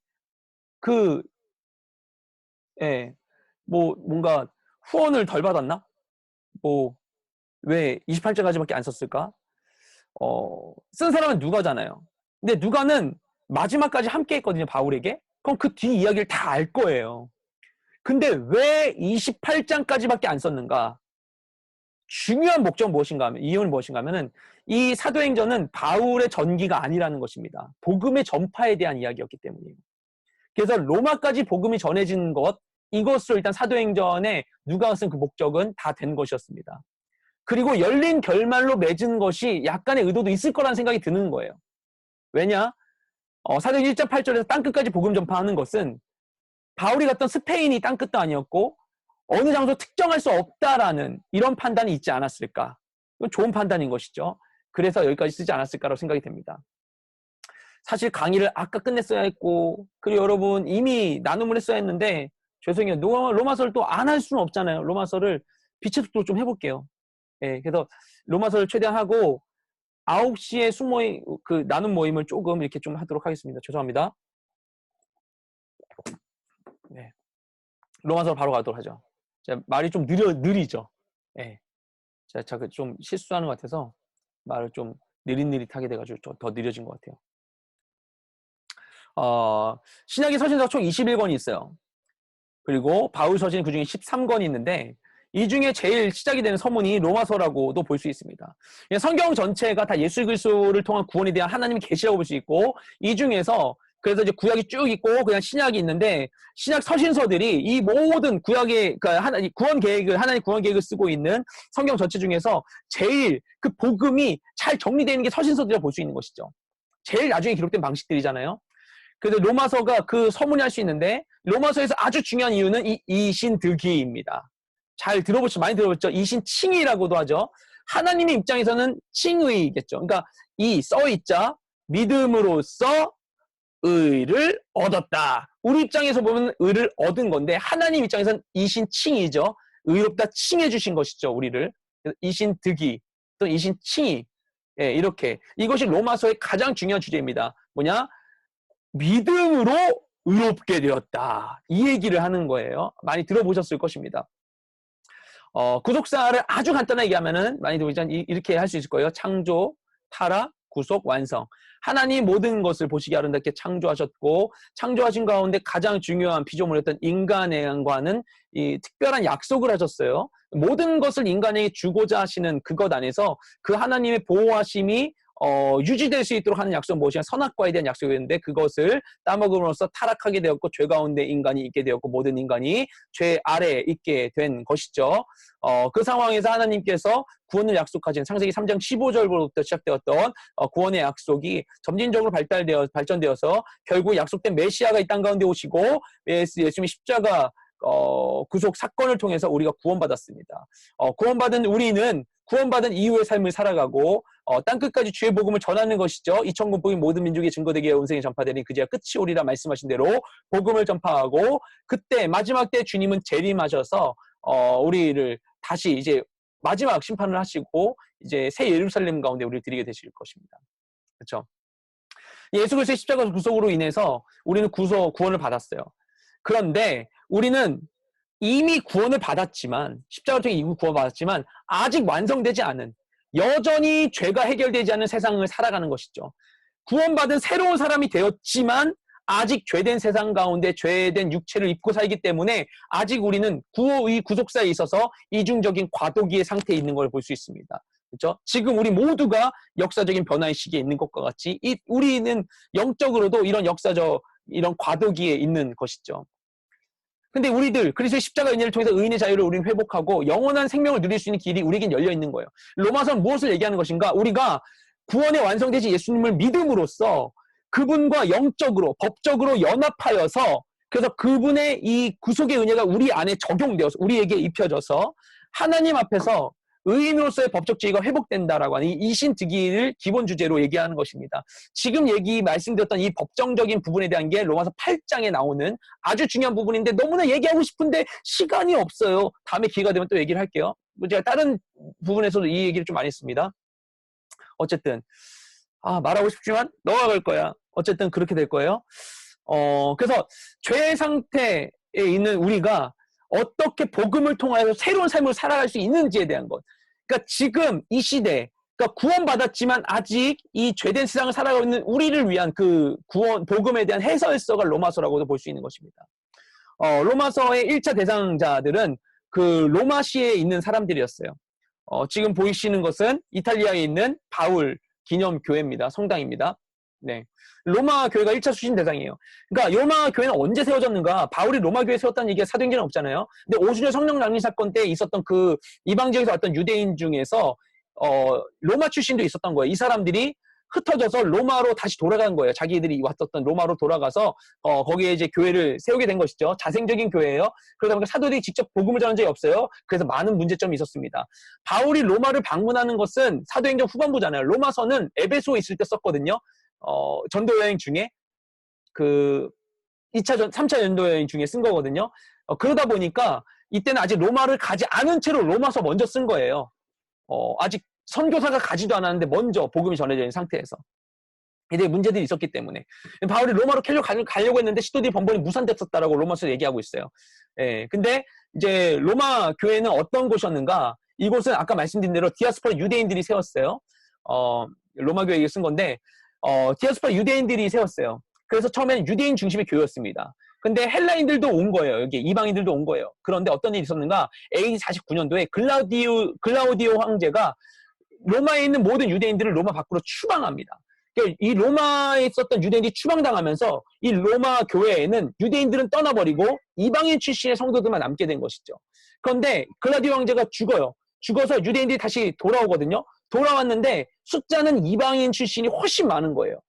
뭔가 후원을 덜 받았나? 왜 28장까지밖에 안 썼을까? 쓴 사람은 누가잖아요. 근데 누가는 마지막까지 함께 했거든요, 바울에게. 그럼 그 뒤 이야기를 다 알 거예요. 근데 왜 28장까지밖에 안 썼는가? 중요한 목적은 무엇인가 하면, 이유는 무엇인가 하면은, 이 사도행전은 바울의 전기가 아니라는 것입니다. 복음의 전파에 대한 이야기였기 때문이에요. 그래서 로마까지 복음이 전해진 것, 이것으로 일단 사도행전에 누가 쓴 그 목적은 다 된 것이었습니다. 그리고 열린 결말로 맺은 것이 약간의 의도도 있을 거라는 생각이 드는 거예요. 왜냐? 사도행전 1장 8절에서 땅끝까지 복음 전파하는 것은 바울이 갔던 스페인이 땅끝도 아니었고 어느 장소 특정할 수 없다라는 이런 판단이 있지 않았을까? 이건 좋은 판단인 것이죠. 그래서 여기까지 쓰지 않았을까라고 생각이 됩니다. 사실 강의를 아까 끝냈어야 했고 그리고 여러분 이미 나눔을 했어야 했는데 죄송해요. 로마서를 또 안 할 수는 없잖아요. 로마서를 빛의 속도로 좀 해볼게요. 그래서 로마서를 최대한 하고 9시에 수모임, 나눔 모임을 조금 이렇게 좀 하도록 하겠습니다. 죄송합니다. 네. 로마서로 바로 가도록 하죠. 제가 말이 좀 느리죠. 제가 좀 실수하는 것 같아서 말을 좀 느릿느릿하게 돼가지고 더 느려진 것 같아요. 신약의 서신서가 총 21권이 있어요. 그리고 바울 서신 그 중에 13권이 있는데 이 중에 제일 시작이 되는 서문이 로마서라고도 볼 수 있습니다. 성경 전체가 다 예수 그리스도를 통한 구원에 대한 하나님의 계시라고 볼 수 있고 이 중에서 그래서 이제 구약이 쭉 있고 그냥 신약이 있는데 신약 서신서들이 이 모든 구약의 하나님 구원 계획을 쓰고 있는 성경 전체 중에서 제일 그 복음이 잘 정리되어 있는 게 서신서들이라고 볼 수 있는 것이죠. 제일 나중에 기록된 방식들이잖아요. 그래서 로마서가 그 서문이 할 수 있는데 로마서에서 아주 중요한 이유는 이신득이입니다. 많이 들어보셨죠? 이신칭의라고도 하죠. 하나님의 입장에서는 칭의겠죠. 그러니까 이 써있자 믿음으로써 의를 얻었다. 우리 입장에서 보면 의를 얻은 건데 하나님 입장에서는 이신칭의죠. 의롭다 칭해 주신 것이죠. 우리를. 이신득이 또 이신칭의 이렇게 이것이 로마서의 가장 중요한 주제입니다. 뭐냐? 믿음으로 의롭게 되었다. 이 얘기를 하는 거예요. 많이 들어보셨을 것입니다. 구속사를 아주 간단하게 얘기하면은 많이 들어보시면 이렇게 할 수 있을 거예요. 창조, 타락, 구속, 완성. 하나님 모든 것을 보시기 아름답게 창조하셨고 창조하신 가운데 가장 중요한 피조물이었던 인간과는 이 특별한 약속을 하셨어요. 모든 것을 인간에게 주고자 하시는 그것 안에서 그 하나님의 보호하심이 유지될 수 있도록 하는 약속은 무엇이냐? 선악과에 대한 약속이었는데 그것을 따먹음으로써 타락하게 되었고 죄 가운데 인간이 있게 되었고 모든 인간이 죄 아래에 있게 된 것이죠. 그 상황에서 하나님께서 구원을 약속하신 창세기 3장 15절부터 시작되었던 구원의 약속이 점진적으로 발전되어서 결국 약속된 메시아가 이 땅 가운데 오시고 예수님의 십자가 구속 사건을 통해서 우리가 구원받았습니다. 구원받은 우리는 구원받은 이후의 삶을 살아가고 땅끝까지 주의 복음을 전하는 것이죠. 이 천국복이 모든 민족의 증거되게 온생에 전파되니 그제야 끝이 오리라 말씀하신 대로 복음을 전파하고 그때 마지막 때 주님은 재림하셔서 우리를 다시 이제 마지막 심판을 하시고 이제 새 예루살렘 가운데 우리를 드리게 되실 것입니다. 그렇죠? 예수 그리스도의 십자가 구속으로 인해서 우리는 구원을 받았어요. 그런데 우리는 이미 구원을 받았지만 십자가를 통해 이미 구원받았지만 아직 완성되지 않은 여전히 죄가 해결되지 않은 세상을 살아가는 것이죠. 구원받은 새로운 사람이 되었지만 아직 죄된 세상 가운데 죄된 육체를 입고 살기 때문에 아직 우리는 이 구속사에 있어서 이중적인 과도기의 상태에 있는 걸 볼 수 있습니다. 그렇죠? 지금 우리 모두가 역사적인 변화의 시기에 있는 것과 같이 우리는 영적으로도 이런 과도기에 있는 것이죠. 근데 우리들 그리스도의 십자가 은혜를 통해서 의인의 자유를 우리는 회복하고 영원한 생명을 누릴 수 있는 길이 우리에겐 열려 있는 거예요. 로마서는 무엇을 얘기하는 것인가? 우리가 구원에 완성되신 예수님을 믿음으로써 그분과 영적으로 법적으로 연합하여서 그래서 그분의 이 구속의 은혜가 우리 안에 적용되어서 우리에게 입혀져서 하나님 앞에서 의인으로서의 법적 지위가 회복된다라고 하는 이 이신득의를 기본 주제로 얘기하는 것입니다. 지금 말씀드렸던 이 법정적인 부분에 대한 게 로마서 8장에 나오는 아주 중요한 부분인데 너무나 얘기하고 싶은데 시간이 없어요. 다음에 기회가 되면 또 얘기를 할게요. 제가 다른 부분에서도 이 얘기를 좀 많이 했습니다. 어쨌든 말하고 싶지만 넘어갈 거야. 어쨌든 그렇게 될 거예요. 그래서 죄 상태에 있는 우리가 어떻게 복음을 통하여 새로운 삶을 살아갈 수 있는지에 대한 것. 그러니까 지금 이 시대, 그러니까 구원받았지만 아직 이 죄된 세상을 살아가고 있는 우리를 위한 그 복음에 대한 해설서가 로마서라고도 볼 수 있는 것입니다. 로마서의 1차 대상자들은 그 로마시에 있는 사람들이었어요. 지금 보이시는 것은 이탈리아에 있는 바울 기념교회입니다. 성당입니다. 네. 로마 교회가 1차 수신 대상이에요. 그러니까 로마 교회는 언제 세워졌는가? 바울이 로마 교회에 세웠다는 얘기가 사도행전에 없잖아요. 근데 오순절 성령 낭림 사건 때 있었던 그 이방 지역에서 왔던 유대인 중에서 로마 출신도 있었던 거예요. 이 사람들이 흩어져서 로마로 다시 돌아간 거예요. 자기들이 왔었던 로마로 돌아가서 거기에 이제 교회를 세우게 된 것이죠. 자생적인 교회예요. 그러다 보니까 사도들이 직접 복음을 전한 적이 없어요. 그래서 많은 문제점이 있었습니다. 바울이 로마를 방문하는 것은 사도행전 후반부잖아요. 로마서는 에베소에 있을 때 썼거든요. 전도 여행 중에 그 3차 전도 여행 중에 쓴 거거든요. 그러다 보니까 이때는 아직 로마를 가지 않은 채로 로마서 먼저 쓴 거예요. 아직 선교사가 가지도 않았는데 먼저 복음이 전해져 있는 상태에서. 이제 문제들이 있었기 때문에 바울이 로마로 가려고 했는데 시도들이 번번이 무산됐었다라고 로마서에 얘기하고 있어요. 예, 근데 이제 로마 교회는 어떤 곳이었는가? 이곳은 아까 말씀드린 대로 디아스포라 유대인들이 세웠어요. 로마 교회에 쓴 건데 디아스포라 유대인들이 세웠어요. 그래서 처음에는 유대인 중심의 교회였습니다. 근데 헬라인들도 온 거예요. 여기 이방인들도 온 거예요. 그런데 어떤 일이 있었는가? AD 49년도에 글라우디오 황제가 로마에 있는 모든 유대인들을 로마 밖으로 추방합니다. 그러니까 이 로마에 있었던 유대인들이 추방당하면서 이 로마 교회에는 유대인들은 떠나버리고 이방인 출신의 성도들만 남게 된 것이죠. 그런데 글라디오 황제가 죽어요. 죽어서 유대인들이 다시 돌아오거든요. 돌아왔는데 숫자는 이방인 출신이 훨씬 많은 거예요.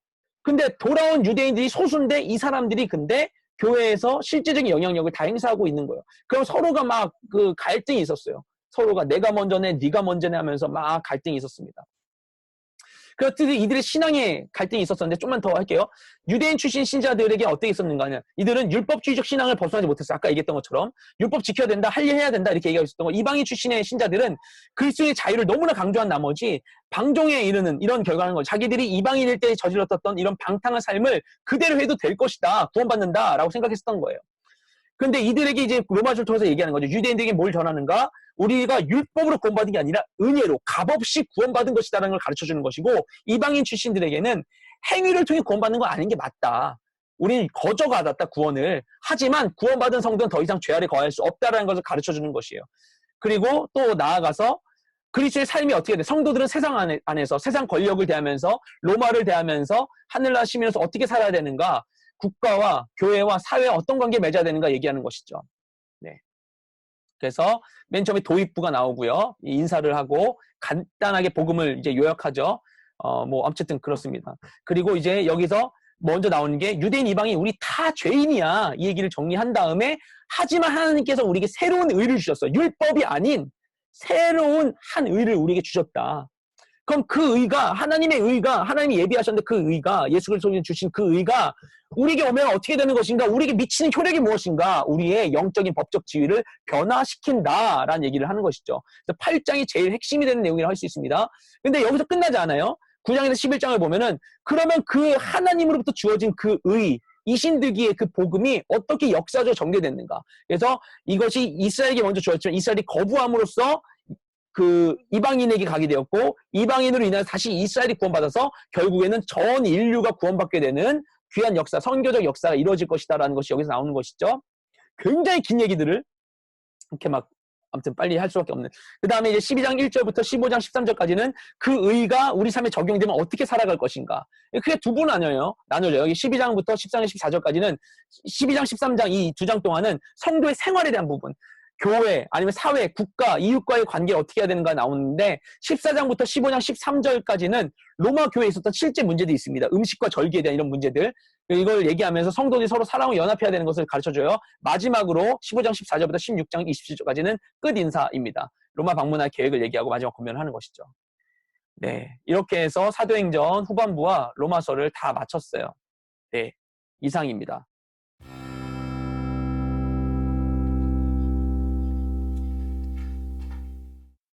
근데 돌아온 유대인들이 소수인데 이 사람들이 근데 교회에서 실제적인 영향력을 다 행사하고 있는 거예요. 그럼 서로가 막 그 갈등이 있었어요. 서로가 내가 먼저네, 네가 먼저네 하면서 막 갈등이 있었습니다. 그렇듯 이들의 신앙에 갈등이 있었었는데 좀만 더 할게요. 유대인 출신 신자들에게 어떻게 있었는가 하면 이들은 율법주의적 신앙을 벗어나지 못했어요. 아까 얘기했던 것처럼 율법 지켜야 된다, 할 일 해야 된다 이렇게 얘기하고 있었던 거. 이방인 출신의 신자들은 그리스도의 자유를 너무나 강조한 나머지 방종에 이르는 이런 결과는 거예요. 자기들이 이방인일 때 저질렀던 이런 방탕한 삶을 그대로 해도 될 것이다, 구원받는다라고 생각했었던 거예요. 근데 이들에게 이제 로마서를 통해서 얘기하는 거죠. 유대인들에게 뭘 전하는가? 우리가 율법으로 구원받은 게 아니라 은혜로 값없이 구원받은 것이다라는 걸 가르쳐주는 것이고, 이방인 출신들에게는 행위를 통해 구원받는 거 아닌 게 맞다. 우리는 거저가 받았다, 구원을. 하지만 구원받은 성도는 더 이상 죄 아래 거할 수 없다라는 것을 가르쳐주는 것이에요. 그리고 또 나아가서 그리스도의 삶이 어떻게 돼? 성도들은 세상 안에서 세상 권력을 대하면서 로마를 대하면서 하늘나라 시민으로서 어떻게 살아야 되는가? 국가와 교회와 사회와 어떤 관계에 맺어야 되는가 얘기하는 것이죠. 네. 그래서 맨 처음에 도입부가 나오고요. 인사를 하고 간단하게 복음을 이제 요약하죠. 뭐 어쨌든 그렇습니다. 그리고 이제 여기서 먼저 나오는 게 유대인 이방인 우리 다 죄인이야. 이 얘기를 정리한 다음에 하지만 하나님께서 우리에게 새로운 의를 주셨어요. 율법이 아닌 새로운 한 의를 우리에게 주셨다. 그럼 그 의가 하나님의 의가 하나님이 예비하셨는데 그 의가 예수 그리스도에 주신 그 의가 우리에게 오면 어떻게 되는 것인가? 우리에게 미치는 효력이 무엇인가? 우리의 영적인 법적 지위를 변화시킨다라는 얘기를 하는 것이죠. 그래서 8장이 제일 핵심이 되는 내용이라고 할 수 있습니다. 근데 여기서 끝나지 않아요. 9장에서 11장을 보면은 그러면 그 하나님으로부터 주어진 그 의, 이신득이의 그 복음이 어떻게 역사적으로 전개됐는가? 그래서 이것이 이스라엘에게 먼저 주어졌지만 이스라엘이 거부함으로써 그 이방인에게 가게 되었고 이방인으로 인해서 다시 이스라엘이 구원받아서 결국에는 전 인류가 구원받게 되는 귀한 역사, 선교적 역사가 이루어질 것이다라는 것이 여기서 나오는 것이죠. 굉장히 긴 얘기들을 이렇게 막 아무튼 빨리 할 수밖에 없는. 그 다음에 이제 12장 1절부터 15장 13절까지는 그 의가 우리 삶에 적용되면 어떻게 살아갈 것인가. 그게 두 분 나뉘어요. 여기 12장부터 14장 14절까지는 12장 13장 이 두 장 동안은 성도의 생활에 대한 부분. 교회, 아니면 사회, 국가, 이웃과의 관계를 어떻게 해야 되는가 나오는데 14장부터 15장 13절까지는 로마 교회에 있었던 실제 문제들이 있습니다. 음식과 절기에 대한 이런 문제들. 이걸 얘기하면서 성도들이 서로 사랑으로 연합해야 되는 것을 가르쳐줘요. 마지막으로 15장 14절부터 16장 27절까지는 끝 인사입니다. 로마 방문할 계획을 얘기하고 마지막 권면을 하는 것이죠. 네, 이렇게 해서 사도행전 후반부와 로마서를 다 마쳤어요. 네, 이상입니다.